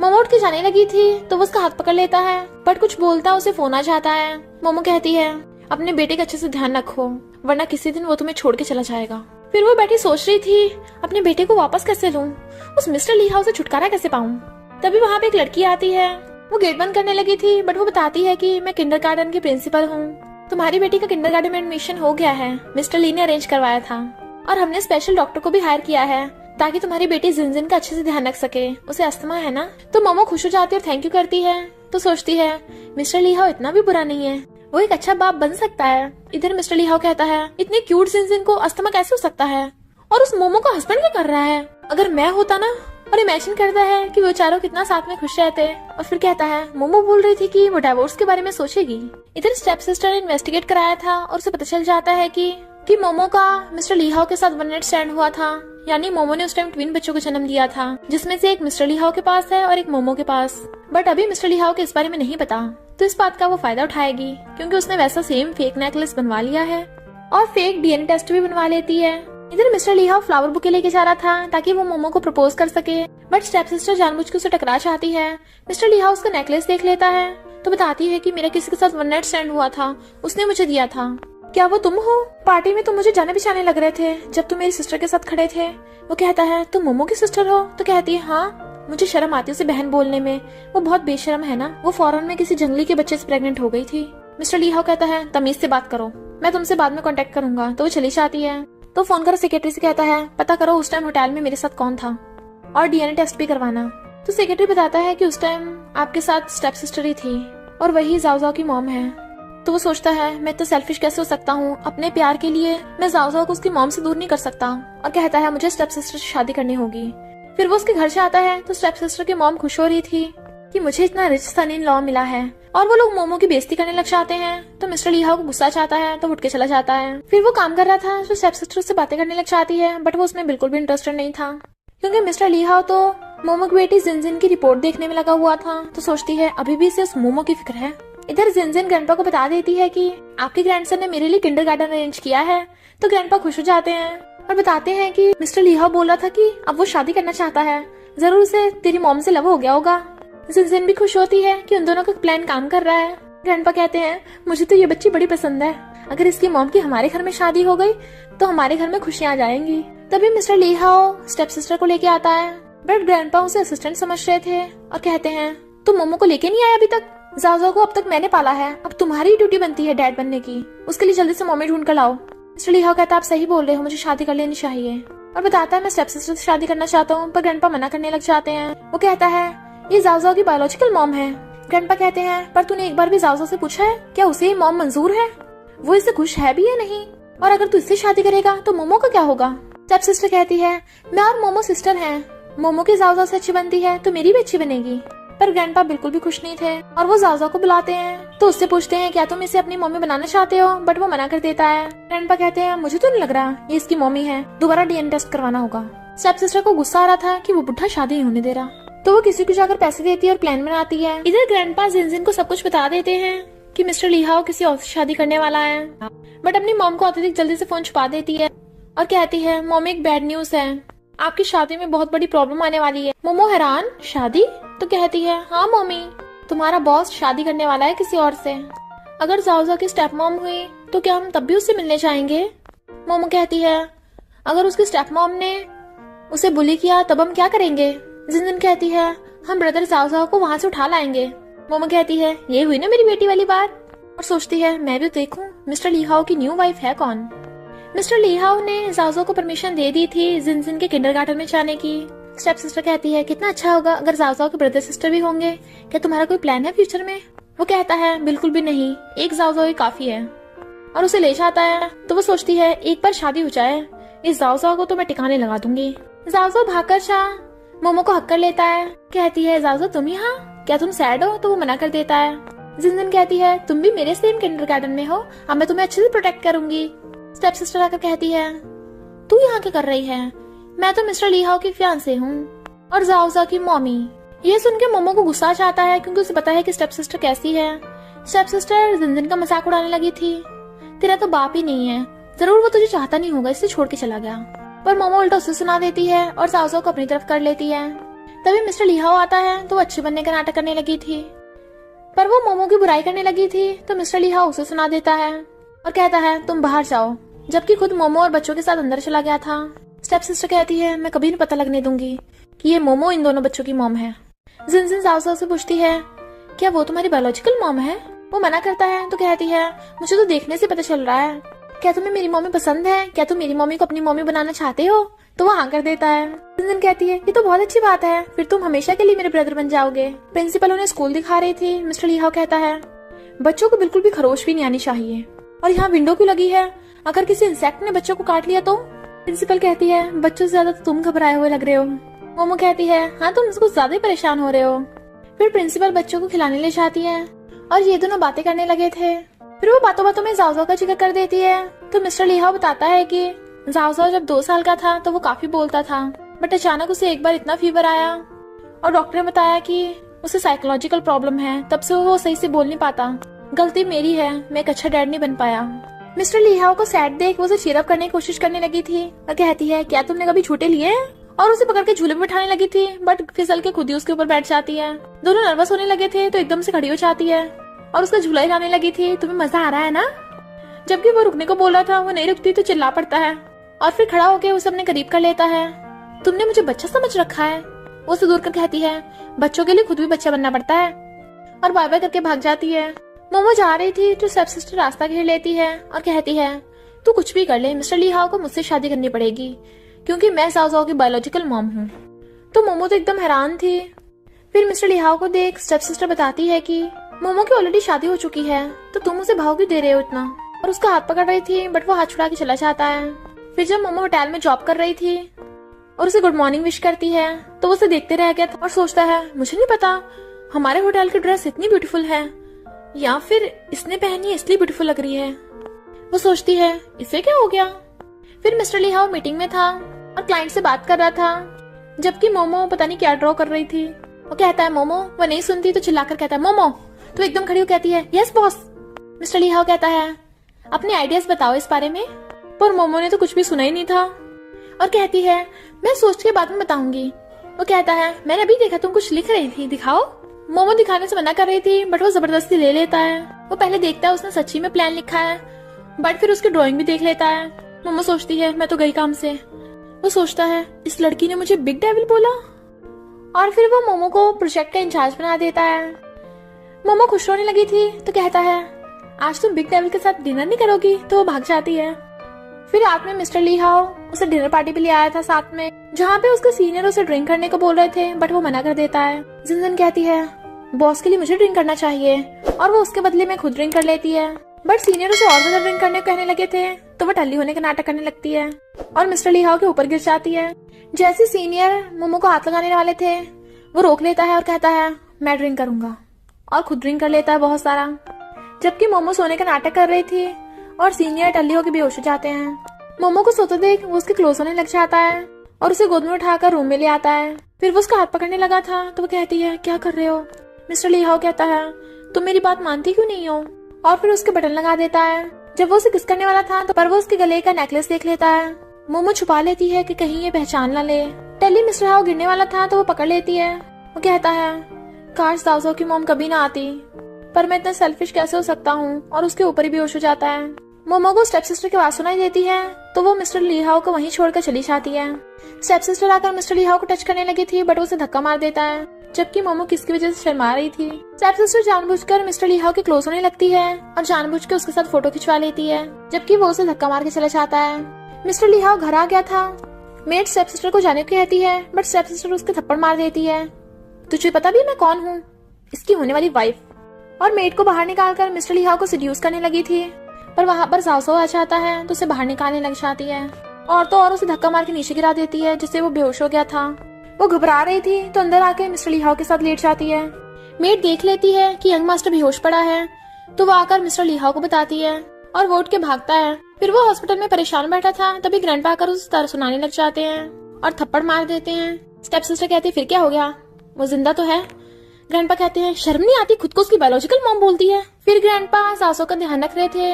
मोमो उठ के जाने लगी थी तो वो उसका हाथ पकड़ लेता है, बट कुछ बोलता उसे फोन आ जाता है। मोमो कहती है अपने बेटे का अच्छे से ध्यान रखो वरना किसी दिन वो तुम्हें छोड़ के चला जाएगा। फिर वो बैठी सोच रही थी अपने बेटे को वापस कैसे लूं, उस मिस्टर ली हाउ से छुटकारा कैसे पाऊं। तभी वहाँ पे एक लड़की आती है। वो गेट बंद करने लगी थी, बट वो बताती है कि मैं किंडरगार्टन की प्रिंसिपल हूँ। तुम्हारी बेटी का किंडरगार्टन में एडमिशन हो गया है, मिस्टर ली ने अरेंज करवाया था और हमने स्पेशल डॉक्टर को भी हायर किया है ताकि तुम्हारी बेटी जिनजिन का अच्छे से ध्यान रख सके, उसे अस्थमा है ना। तो मोमो खुश हो जाती है और थैंक यू करती है। तो सोचती है मिस्टर ली हाओ इतना भी बुरा नहीं है, वो एक अच्छा बाप बन सकता है। इधर मिस्टर ली हाओ कहता है इतनी क्यूट जिनजिन को अस्थमा कैसे हो सकता है, और उस मोमो का हस्बैंड क्या कर रहा है, अगर मैं होता ना। और इमेजिन करता है कि वो चारों कितना साथ में खुश रहते। और फिर कहता है मोमो बोल रही थी कि वो डाइवोर्स के बारे में सोचेगी। इधर स्टेप सिस्टर ने इन्वेस्टिगेट कराया था और उसे पता चल जाता है कि मोमो का मिस्टर ली हाओ के साथ वन नाइट स्टैंड हुआ था। यानी मोमो ने उस टाइम ट्विन बच्चों को जन्म दिया था, जिसमें से एक मिस्टर ली हाओ के पास है और एक मोमो के पास। बट अभी मिस्टर ली हाओ के इस बारे में नहीं पता, तो इस बात का वो फायदा उठाएगी क्योंकि उसने वैसा सेम फेक नेकलेस बनवा लिया है और फेक डीएनए टेस्ट भी बनवा लेती है। इधर मिस्टर ली हाओ फ्लावर बुके लेके जा रहा था ताकि वो मोमो को प्रपोज कर सके, बट स्टेप सिस्टर जानबूझ के उसे टकरा चाहती है। मिस्टर ली हाओ उसका नेकलेस देख लेता है तो बताती है कि मेरा किसी के साथ वन नाइट स्टैंड हुआ था, उसने मुझे दिया था। क्या वो तुम हो? पार्टी में तुम मुझे जाने पहचाने लग रहे थे जब तुम मेरी सिस्टर के साथ खड़े थे। वो कहता है तुम मोमो की सिस्टर हो? तो कहती है हाँ, मुझे शर्म आती है उसे बहन बोलने में, वो बहुत बेशर्म है ना, वो फॉरेन में किसी जंगली के बच्चे से प्रेग्नेंट हो गई थी। मिस्टर ली हाओ कहता है तमीज से बात करो, मैं तुमसे बाद में कांटेक्ट करूंगा। तो वो चली जाती है। तो फोन कर सेक्रेटरी से कहता है पता करो उस टाइम होटल में मेरे साथ कौन था और डीएनए टेस्ट भी करवाना। तो सेक्रेटरी बताता है कि उस टाइम आपके साथ स्टेप सिस्टर ही थी और वही जाओ जाओ की मॉम है। तो वो सोचता है मैं तो सेल्फिश कैसे हो सकता हूँ, अपने प्यार के लिए मैं जाओ जाओ को उसकी मॉम से दूर नहीं कर सकता। और कहता है मुझे स्टेप सिस्टर से शादी करनी होगी। फिर वो उसके घर से आता है तो स्टेप सिस्टर की मॉम खुश हो रही थी कि मुझे इतना रिच सन इन लॉ मिला है, और वो लोग मोमो की बेइज्जती करने लग जाते हैं। तो मिस्टर ली हाओ को गुस्सा चाहता है तो उठ के चला जाता है। फिर वो काम कर रहा था तो स्टेप सिस्टर से बातें करने लग जाती है, बट वो उसमें बिल्कुल भी इंटरेस्टेड नहीं था क्योंकि मिस्टर ली हाओ तो मोमो की बेटी जिनजिन की रिपोर्ट देखने में लगा हुआ था। तो सोचती है अभी भी इसे उस मोमो की फिक्र है। इधर जिनजिन ग्रैंडपा को बता देती है कि आपके ग्रैंडसन ने मेरे लिए किंडरगार्टन अरेंज किया है। तो ग्रैंडपा खुश हो जाते हैं और बताते हैं कि मिस्टर ली हाओ बोल रहा था कि अब वो शादी करना चाहता है, जरूर उसे तेरी मॉम से लव हो गया होगा। जिनजिन भी खुश होती है कि उन दोनों का प्लान काम कर रहा है। ग्रैंडपा कहते हैं मुझे तो ये बच्ची बड़ी पसंद है, अगर इसकी मॉम की हमारे घर में शादी हो गई तो हमारे घर में खुशियां आ जाएंगी। तभी मिस्टर ली हाओ स्टेप सिस्टर को लेके आता है, बट ग्रैंडपा उसे असिस्टेंट समझ रहे थे और कहते हैं तुम मोमो को लेके नहीं आए अभी तक, जाओ जाओ को अब तक मैंने पाला है, अब तुम्हारी ड्यूटी बनती है डैड बनने की, उसके लिए जल्दी से मम्मी ढूंढ कर लाओ। मिस्टर ली हाओ कहता है आप सही बोल रहे हो, मुझे शादी कर लेनी चाहिए। और बताता है मैं स्टेप सिस्टर से शादी करना चाहता हूँ, पर ग्रैंडपा मना करने लग जाते हैं। वो कहता है ये जाओ जाओ की बायोलॉजिकल मॉम है। ग्रैंडपा कहते हैं पर तूने एक बार भी जाओ जाओ से पूछा है क्या उसे मॉम मंजूर है, वो इससे खुश है भी या नहीं, और अगर तू इससे शादी करेगा तो मोमो का क्या होगा। स्टेप सिस्टर कहती है मैं और मोमो सिस्टर हैं, मोमो की जाओ जाओ से अच्छी बनती है तो मेरी भी अच्छी बनेगी। पर ग्रैंडपा बिल्कुल भी खुश नहीं थे और वो जाओ जाओ को बुलाते हैं तो उससे पूछते हैं क्या तुम इसे अपनी मम्मी बनाना चाहते हो, बट वो मना कर देता है। ग्रैंडपा कहते हैं मुझे तो नहीं लग रहा ये इसकी मम्मी है, दोबारा डीएनए टेस्ट करवाना होगा। स्टेप सिस्टर को गुस्सा आ रहा था कि वो बुढ़ा शादी नहीं होने दे रहा, तो वो किसी को जाकर पैसे देती है और प्लान बनाती है। इधर ग्रैंडपा जिनजिन को सब कुछ बता देते हैं कि मिस्टर ली हाओ किसी और से शादी करने वाला है, बट अपनी मॉम को अत्यधिक जल्दी से फोन छुपा देती है और कहती है मॉम एक बैड न्यूज है, आपकी शादी में बहुत बड़ी प्रॉब्लम आने वाली है। मोमो हैरान शादी? तो कहती है हाँ मम्मी, तुम्हारा बॉस शादी करने वाला है किसी और से, अगर जाओ जाओ की स्टेप मॉम हुई तो क्या हम तब भी उससे मिलने जाएंगे। मोमो कहती है अगर उसकी स्टेप मॉम ने उसे बुली किया तब हम क्या करेंगे। जिनजिन कहती है हम ब्रदर जाओ जाओ को वहाँ से उठा लाएंगे। मोमो कहती है ये हुई ना मेरी बेटी वाली बात, और सोचती है मैं भी देखूं मिस्टर ली हाओ की न्यू वाइफ है कौन। मिस्टर ली हाओ ने जाओ जाओ को परमिशन दे दी थी जिनजिन के किंडरगार्टन में जाने की। स्टेप सिस्टर कहती है कितना अच्छा होगा अगर जाओ जाओ के ब्रदर सिस्टर भी होंगे, क्या तुम्हारा कोई प्लान है फ्यूचर में। वो कहता है बिल्कुल भी नहीं, एक जाओ जाओ ही काफी है, और उसे ले जाता है। तो वो सोचती है एक बार शादी हो जाए इस जाओ जाओ को तो मैं टिकाने लगा दूंगी। जाओ जाओ भागकर शाह मोमो को हक कर लेता है, कहती है जाओ जाओ तुम यहाँ, क्या तुम सैड हो। तो वो मना कर देता है। जिनजिन कहती है तुम भी मेरे सेम किंडरगार्टन में हो, अब मैं तुम्हें अच्छे से प्रोटेक्ट करूंगी। स्टेप सिस्टर आकर कहती है तू यहाँ क्या कर रही है, मैं तो मिस्टर ली हाओ की फियांसे हूँ और जाओ जाओ की मॉमी। ये सुन के मोमो को गुस्सा चाहता है क्योंकि उसे पता है कि स्टेप सिस्टर कैसी है। स्टेप सिस्टर जिनजिन का मजाक उड़ाने लगी थी, तेरा तो बाप ही नहीं है, जरूर वो तुझे चाहता नहीं होगा इसलिए छोड़ के चला गया। पर मोमो उल्टा उसे सुना देती है और जाओ जाओ को अपनी तरफ कर लेती है। तभी मिस्टर ली हाओ आता है तो वो अच्छे बनने का नाटक करने लगी थी, पर वो मोमो की बुराई करने लगी थी। तो मिस्टर ली हाओ उसे सुना देता है और कहता है तुम बाहर जाओ, जबकि खुद मोमो और बच्चों के साथ अंदर चला गया था। स्टेप सिस्टर कहती है मैं कभी नहीं पता लगने दूंगी कि ये मोमो इन दोनों बच्चों की मॉम है। जिनजिन जाओ जाओ से पूछती है क्या वो तुम्हारी बायोलॉजिकल मॉम है। वो मना करता है तो कहती है मुझे तो देखने से पता चल रहा है, क्या तुम्हें मेरी मम्मी पसंद है, क्या तुम मेरी मम्मी को अपनी मम्मी बनाना चाहते हो, तो वो हाँ कर देता है। जिनजिन कहती है ये तो बहुत अच्छी बात है, फिर तुम हमेशा के लिए मेरे ब्रदर बन जाओगे। प्रिंसिपल उन्हें स्कूल दिखा रही थी। मिस्टर ली हाओ कहता है बच्चों को बिल्कुल भी खरोश भी नहीं आनी चाहिए, और यहाँ विंडो क्यों लगी है, अगर किसी इंसेक्ट ने बच्चों को काट लिया तो। प्रिंसिपल कहती है बच्चों से ज्यादा तो तुम घबराए हुए लग रहे हो। मोमो कहती है हाँ तुम कुछ ज्यादा ही परेशान हो रहे हो। फिर प्रिंसिपल बच्चों को खिलाने ले जाती है और ये दोनों बातें करने लगे थे। फिर वो बातों बातों में जाओ का जिक्र कर देती है। तो मिस्टर ली हाओ बताता है कि जाओ जब 2 साल का था तो वो काफी बोलता था, बट अचानक उसे एक बार इतना फीवर आया और डॉक्टर ने बताया कि उसे साइकोलॉजिकल प्रॉब्लम है, तब से वो सही से बोल नहीं पाता। गलती मेरी है, मैं एक अच्छा डैड नहीं बन पाया। मिस्टर ली हाओ को सैड देख वो उसे चीयर अप करने की कोशिश करने लगी थी और कहती है क्या तुमने कभी झूठे लिए हैं, और उसे पकड़ के झूले में बैठाने लगी थी, बट फिसल के खुद ही उसके ऊपर बैठ जाती है। दोनों नर्वस होने लगे थे तो एकदम से खड़ी हो जाती है और उसका झूला हिलाने लगी थी। तुम्हें मजा आ रहा है ना, जबकि वो रुकने को बोल रहा था वो नहीं रुकती तो चिल्ला पड़ता है और फिर खड़ा होकर उसे अपने करीब कर लेता है। तुमने मुझे बच्चा समझ रखा है, वो उसे दूर कर कहती है बच्चों के लिए खुद भी बच्चा बनना पड़ता है, और बाय बाय करके भाग जाती है। मोमो जा रही थी तो स्टेप सिस्टर रास्ता घेर लेती है और कहती है तू कुछ भी कर ले, मिस्टर ली हाओ को मुझसे शादी करनी पड़ेगी क्योंकि मैं जाओ जाओ की बायोलॉजिकल मॉम हूँ। तो मोमो तो एकदम हैरान थी। फिर मिस्टर ली हाओ को देख स्टेप सिस्टर बताती है कि मोमो की ऑलरेडी शादी हो चुकी है तो तुम उसे भाव क्यों दे रहे हो इतना, और उसका हाथ पकड़ रही थी बट वो हाथ छुड़ा के चला जाता है। फिर जब मोमो होटल में जॉब कर रही थी और उसे गुड मॉर्निंग विश करती है तो वो उसे देखते रह गया था और सोचता है मुझे नहीं पता हमारे होटल की ड्रेस इतनी ब्यूटीफुल है या फिर इसने पहनी है इसलिए ब्यूटीफुल लग रही है। वो सोचती है इसे क्या हो गया। फिर मिस्टर ली हाओ मीटिंग में था और क्लाइंट से बात कर रहा था, जबकि मोमो पता नहीं क्या ड्रॉ कर रही थी। वो कहता है मोमो, वो नहीं सुनती तो चिल्लाकर कहता है मोमो, तो एकदम खड़ी हो कहती है यस बॉस। मिस्टर ली हाओ कहता है अपने आइडियाज बताओ इस बारे में, पर मोमो ने तो कुछ भी सुना ही नहीं था और कहती है मैं सोच के बाद में बताऊंगी। वो कहता है मैंने अभी देखा तुम कुछ लिख रही थी, दिखाओ। मोमो दिखाने से मना कर रही थी बट वो जबरदस्ती ले लेता है। वो पहले देखता है उसने सच्ची में प्लान लिखा है, बट फिर उसकी ड्राइंग भी देख लेता है। मोमो सोचती है मैं तो गई काम से। वो सोचता है इस लड़की ने मुझे बिग डेविल बोला, और फिर वो मोमो को प्रोजेक्ट का इंचार्ज बना देता है। मोमो खुश होने लगी थी तो कहता है आज तुम बिग डेविल के साथ डिनर नहीं करोगी, तो वो भाग जाती है। फिर रात में मिस्टर ली हाओ उसे डिनर पार्टी पे ले आया था साथ में, जहाँ पे उसके सीनियर उसे ड्रिंक करने को बोल रहे थे बट वो मना कर देता है। जिनजिन कहती है बॉस के लिए मुझे ड्रिंक करना चाहिए, और वो उसके बदले में खुद ड्रिंक कर लेती है, बट सीनियर उसे और ज्यादा ड्रिंक करने को कहने लगे थे तो वो टल्ली होने का नाटक करने लगती है और मिस्टर ली हाओ के ऊपर गिर जाती है। जैसे सीनियर मोमो को हाथ लगाने वाले थे वो रोक लेता है और कहता है मैं ड्रिंक करूंगा, और खुद ड्रिंक कर लेता है बहुत सारा। जबकि मोमो सोने का नाटक कर रही थी और सीनियर टल्ली होकर बेहोश हो जाते हैं। मोमो को सोते देख वो उसके क्लोज होने लग जाता है और उसे गोद में उठाकर रूम में ले आता है। फिर वो उसका हाथ पकड़ने लगा था तो वो कहती है क्या कर रहे हो। मिस्टर ली हाओ कहता है तुम मेरी बात मानती क्यों नहीं हो, और फिर उसके बटन लगा देता है। जब वो उसे किस करने वाला था तो पर वो उसके गले का नेकलेस देख लेता है। मोमो छुपा लेती है कि कहीं ये पहचान ना ले। टल्ली मिस्टर हाओ गिरने वाला था तो वो पकड़ लेती है। वो कहता है काश जाओ की मॉम कभी ना आती, पर मैं इतना सेल्फिश कैसे हो सकता हूँ, और उसके ऊपर ही बेहोश हो जाता है। मोमो को स्टेप सिस्टर की आवाज सुनाई देती है तो वो मिस्टर ली हाओ को वहीं छोड़कर चली जाती है। स्टेप सिस्टर आकर मिस्टर ली हाओ को टच करने लगी थी बट वो उसे धक्का मार देता है, जबकि मोमो किसकी वजह से शर्मा रही थी। स्टेप सिस्टर जानबूझकर मिस्टर ली हाओ के क्लोज होने लगती है और जानबूझ के उसके साथ फोटो खिंचवा लेती है, जबकि वो उसे धक्का मार के चला जाता है। मिस्टर ली हाओ घर आ गया था। मेड स्टेप सिस्टर को जाने को कहती है बट स्टेप सिस्टर उसके थप्पड़ मार देती है। तुझे पता भी मैं कौन हूँ, इसकी होने वाली वाइफ। और मेड को बाहर निकालकर मिस्टर ली हाओ को सिड्यूस करने लगी थी, पर वहाँ पर जाओ आ जाता है तो उसे बाहर निकालने लग जाती है और तो और उसे धक्का मार के नीचे गिरा देती है, जिससे वो बेहोश हो गया था। वो घबरा रही थी तो अंदर आके मिस्टर ली हाओ के साथ लेट जाती है। मेड देख लेती है कि यंग मास्टर बेहोश पड़ा है तो वो आकर मिस्टर ली हाओ को बताती है और वो उठ के भागता है। फिर वो हॉस्पिटल में परेशान बैठा था तभी ग्रैंडपा आकर उसे तरह सुनाने लग जाते हैं और थप्पड़ मार देते हैं। स्टेप सिस्टर कहती है फिर क्या हो गया, वो जिंदा तो है। ग्रैंडपा कहते हैं शर्म नहीं आती, खुद को उसकी बायोलॉजिकल मॉम बोलती है। फिर ग्रैंडपा जाओ का ध्यान रख रहे थे।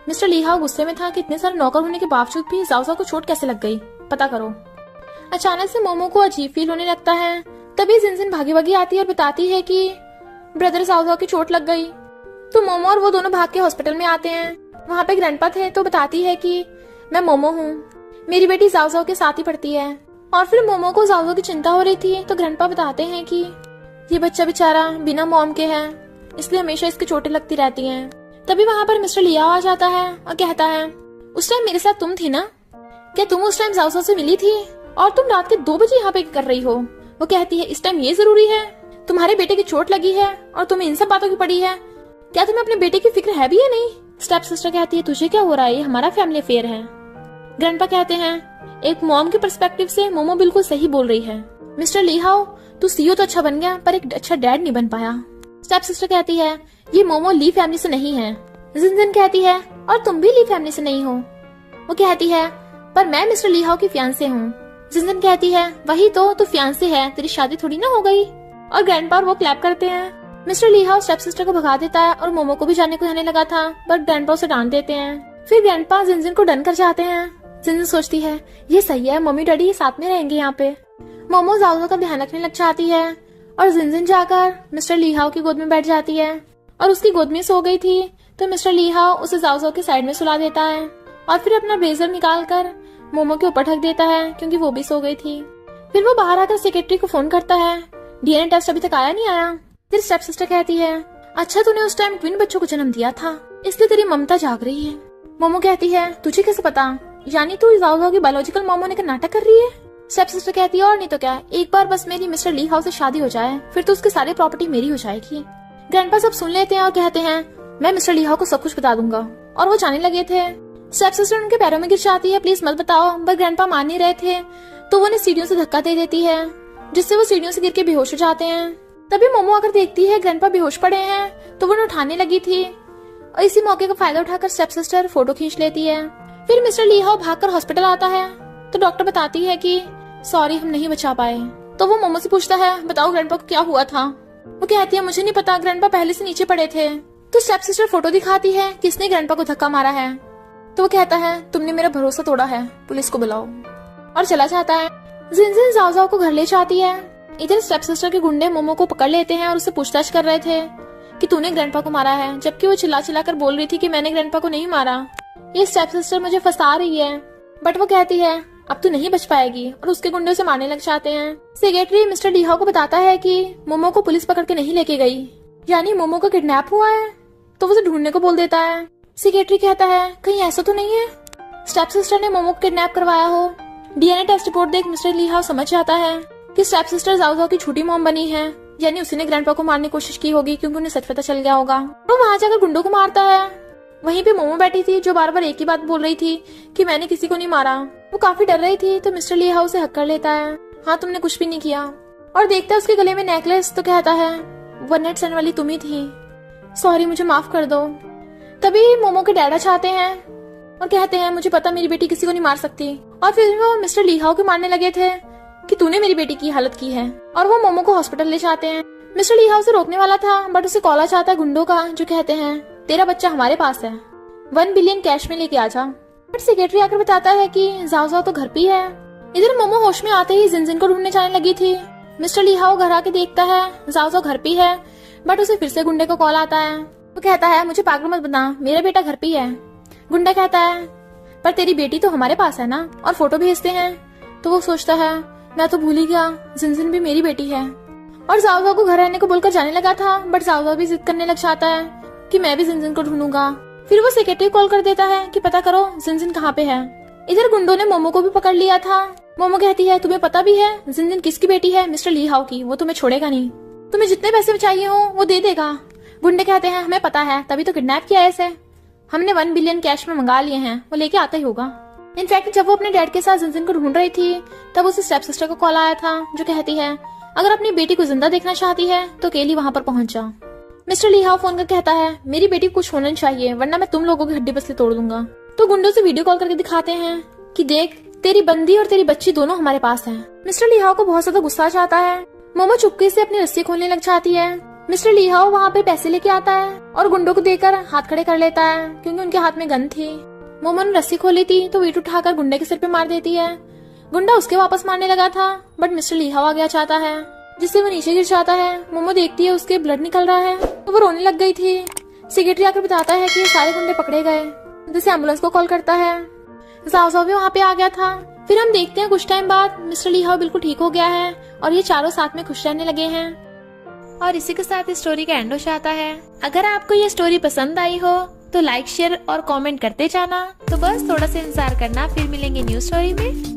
मिस्टर ली हाओ गुस्से में था कि इतने सारे नौकर होने के बावजूद भी जाओ को चोट कैसे लग गई, पता करो। अचानक से मोमो को अजीब फील होने लगता है। तभी जिनजिन भागी भागी आती है और बताती है कि ब्रदर जाओ की चोट लग गई। तो मोमो और वो दोनों भाग के हॉस्पिटल में आते हैं। वहाँ पे ग्रैंडपा थे तो बताती है कि मैं मोमो हूँ, मेरी बेटी जाओ के साथ ही पढ़ती है। और फिर मोमो को जाओ की चिंता हो रही थी तो ग्रैंडपा बताते हैं कि ये बच्चा बेचारा बिना मॉम के है, इसलिए हमेशा इसकी चोटें लगती रहती हैं। तभी वहाँ पर मिस्टर लियाओ आ जाता है और कहता है उस टाइम मेरे साथ तुम थी ना, क्या तुम उस टाइम जाओ से मिली थी। और तुम रात के 2 बजे यहाँ पे कर रही हो? वो कहती है इस टाइम ये जरूरी है, तुम्हारे बेटे की चोट लगी है और तुम्हें इन सब बातों की पड़ी है, क्या तुम्हें अपने बेटे की फिक्र है भी या नहीं? स्टेप सिस्टर कहती है तुझे क्या हो रहा है, ये हमारा फैमिली अफेयर है। ग्रैंडपा कहते हैं एक मॉम के पर्सपेक्टिव से मोमो बिल्कुल सही बोल रही है। मिस्टर ली हाओ, तू सीईओ तो अच्छा बन गया पर एक अच्छा डैड नहीं बन पाया। स्टेप सिस्टर कहती है ये मोमो ली फैमिली से नहीं है। जिनजिन कहती है और तुम भी ली फैमिली से नहीं हो। वो कहती है पर मैं मिस्टर ली हाओ की फियांसे हूँ। जिनजिन कहती है वही तो फियांसे है, तेरी शादी थोड़ी ना हो गई। और ग्रैंडपा और वो क्लैप करते हैं। मिस्टर ली हाओ स्टेप सिस्टर को भगा देता है और मोमो को भी जाने को कहने लगा था, बट ग्रैंडपा उसे डांट देते हैं। फिर ग्रैंडपा जिनजिन को डन कर जाते हैं। जिनजिन सोचती है ये सही है, मम्मी डैडी साथ में रहेंगे यहाँ पे। मोमो जाओ का ध्यान रखने लग जाती है और जिनजिन जाकर मिस्टर ली हाओ की गोद में बैठ जाती है और उसकी गोद में सो गई थी तो मिस्टर ली हाओ उसे जाओ के साइड में सुला देता है और फिर अपना ब्लेजर निकाल कर मोमो के ऊपर ढक देता है क्योंकि वो भी सो गई थी। फिर वो बाहर आकर सेक्रेटरी को फोन करता है, डीएनए टेस्ट अभी तक आया नहीं आया। फिर स्टेप सिस्टर कहती है अच्छा तूने उस टाइम ट्विन बच्चों को जन्म दिया था इसलिए तेरी ममता जाग रही है। मोमो कहती है तुझे कैसे पता, यानी तू जाओ की बायोलॉजिकल मॉम होने का नाटक कर रही है। स्टेप सिस्टर कहती है और नहीं तो क्या, एक बार बस मेरी मिस्टर ली हाउ से शादी हो जाए फिर तो उसकी सारी प्रॉपर्टी मेरी हो जाएगी। ग्रैंडपा सब सुन लेते हैं और कहते हैं मैं मिस्टर ली हाउ को सब कुछ बता दूंगा। और वो जाने लगे थे। स्टेप सिस्टर उनके पैरों में गिर जाती है प्लीज मत बताओ, पर ग्रैंडपा मान नहीं रहे थे तो वो उन्हें सीढ़ियों से धक्का दे देती है जिससे वो सीढ़ियों से गिर के बेहोश हो जाते हैं। तभी मोमो आकर देखती है ग्रैंडपा बेहोश पड़े हैं तो वो उन्हें उठाने लगी थी और इसी मौके का फायदा उठाकर स्टेप सिस्टर फोटो खींच लेती है। फिर मिस्टर ली हाउ भागकर हॉस्पिटल आता है तो डॉक्टर बताती है कि सॉरी हम नहीं बचा पाए। तो वो मोमो से पूछता है बताओ ग्रैंडपा को क्या हुआ था। वो कहती है मुझे नहीं पता, ग्रैंडपा पहले से नीचे पड़े थे। तो स्टेप सिस्टर फोटो दिखाती है किसने ग्रैंडपा को धक्का मारा है। तो वो कहता है तुमने मेरा भरोसा तोड़ा है, पुलिस को बुलाओ। और चला जाता है। जिनजिन जाओ को घर ले जाती है। इधर स्टेप सिस्टर के गुंडे मोमो को पकड़ लेते हैं और उससे पूछताछ कर रहे थे कि तूने ग्रैंडपा को मारा है, जबकि वो चिल्ला चिल्ला कर बोल रही थी कि मैंने ग्रैंडपा को नहीं मारा, ये स्टेप सिस्टर मुझे फंसा रही है। बट वो कहती है अब तू नहीं बच पाएगी और उसके गुंडे उसे मारने लग जाते हैं। सेक्रेटरी मिस्टर ली हाउ को बताता है कि मोमो को पुलिस पकड़ के नहीं लेके गई, यानी मोमो का किडनैप हुआ है, तो वो उसे ढूंढने को बोल देता है। सेक्रेटरी कहता है कहीं ऐसा तो नहीं है स्टेप सिस्टर ने मोमो को किडनैप करवाया हो। डीएनए टेस्ट रिपोर्ट देख मिस्टर ली हाउ समझ जाता है कि स्टेप सिस्टर जाओ की झूठी मॉम बनी है, यानी उसी ने ग्रैंडपा को मारने की कोशिश की होगी क्योंकि उन्हें सच पता चल गया होगा। वो वहां जाकर गुंडों को मारता है। वहीं पे मोमो बैठी थी जो बार बार एक ही बात बोल रही थी कि मैंने किसी को नहीं मारा। वो काफी डर रही थी तो मिस्टर ली हाउ से हक कर लेता है, हाँ तुमने कुछ भी नहीं किया। और देखता है उसके गले में नेकलेस तो कहता है वन नाइट स्टैंड वाली तुम ही थी, सॉरी मुझे माफ कर दो। तभी मोमो के डैडा चाहते हैं और कहते हैं मुझे पता मेरी बेटी किसी को नहीं मार सकती। और फिर वो मिस्टर ली हाउ को मारने लगे थे कि तूने मेरी बेटी की हालत की है। और वो मोमो को हॉस्पिटल ले जाते हैं। मिस्टर ली हाउ से रोकने वाला था बट उसे कॉल आ जाता है गुंडों का जो कहते हैं तेरा बच्चा हमारे पास है, 1 बिलियन कैश में लेके आ जा। बट सेक्रेटरी आकर बताता है कि जाओ तो घर पे है। इधर मोमो होश में आते ही जिनजिन को ढूंढने जाने लगी थी। मिस्टर ली हाउ घर आके देखता है जाओ घर पे है, बट उसे फिर से गुंडे को कॉल आता है। वो कहता है मुझे पागल मत बना, मेरा बेटा घर पे है। गुंडा कहता है पर तेरी बेटी तो हमारे पास है ना, और फोटो भेजते हैं। तो वो सोचता है मैं तो भूल ही गया, जिनजिन भी मेरी बेटी है। और जाओ को घर रहने को बोलकर जाने लगा था बट जाओ भी जिद करने लग जाता है कि मैं भी जिनजिन को ढूंढूंगा। फिर वो सेक्रेटरी कॉल कर देता है कि पता करो जिनजिन कहाँ पे है। इधर गुंडों ने मोमो को भी पकड़ लिया था। मोमो कहती है तुम्हें पता भी है जिनजिन किसकी बेटी है, मिस्टर ली हाउ की, वो तुम्हें छोड़ेगा नहीं, तुम्हें जितने पैसे चाहिए हो वो दे देगा। गुंडे कहते हैं हमें पता है तभी तो किडनैप किया है इसे, हमने 1 बिलियन कैश में मंगा लिए हैं, वो लेके आता ही होगा। इनफैक्ट जब वो अपने डैड के साथ जिनजिन को ढूंढ रही थी तब उसे स्टेप सिस्टर को कॉल आया था जो कहती है अगर अपनी बेटी को जिंदा देखना चाहती है तो अकेली वहां पर पहुंच जा। मिस्टर ली हाउ फोन कर कहता है मेरी बेटी को कुछ होना चाहिए वरना मैं तुम लोगों की हड्डी पसली तोड़ दूंगा। तो गुंडों से वीडियो कॉल करके दिखाते हैं कि देख तेरी बंदी और तेरी बच्ची दोनों हमारे पास है। मिस्टर ली हाउ को बहुत ज्यादा गुस्सा आता है। मोमो चुपके से अपनी रस्सी खोलने लग जाती है। मिस्टर ली हाउ वहाँ पे पैसे लेके आता है और गुंडों को देकर हाथ खड़े कर लेता है क्योंकि उनके हाथ में गन थी। मोमो ने रस्सी खोली थी तो वीट उठाकर गुंडे के सिर पे मार देती है। गुंडा उसके वापस मारने लगा था बट मिस्टर ली हाउ आ गया चाहता है जिससे वो नीचे गिर जाता है। मोमो देखती है उसके ब्लड निकल रहा है तो वो रोने लग गई थी। सेक्रेटरी आकर बताता है कि ये सारे गुंडे पकड़े गए, जिससे एम्बुलेंस को कॉल करता है। जाओ भी वहाँ पे आ गया था। फिर हम देखते हैं कुछ टाइम बाद मिस्टर ली हाउ बिल्कुल ठीक हो गया है और ये चारों साथ में खुश रहने लगे हैं। और इसी के साथ इस स्टोरी का एंड हो जाता है। अगर आपको ये स्टोरी पसंद आई हो तो लाइक शेयर और कमेंट करते जाना। तो बस थोड़ा सा इंतजार करना, फिर मिलेंगे न्यू स्टोरी में।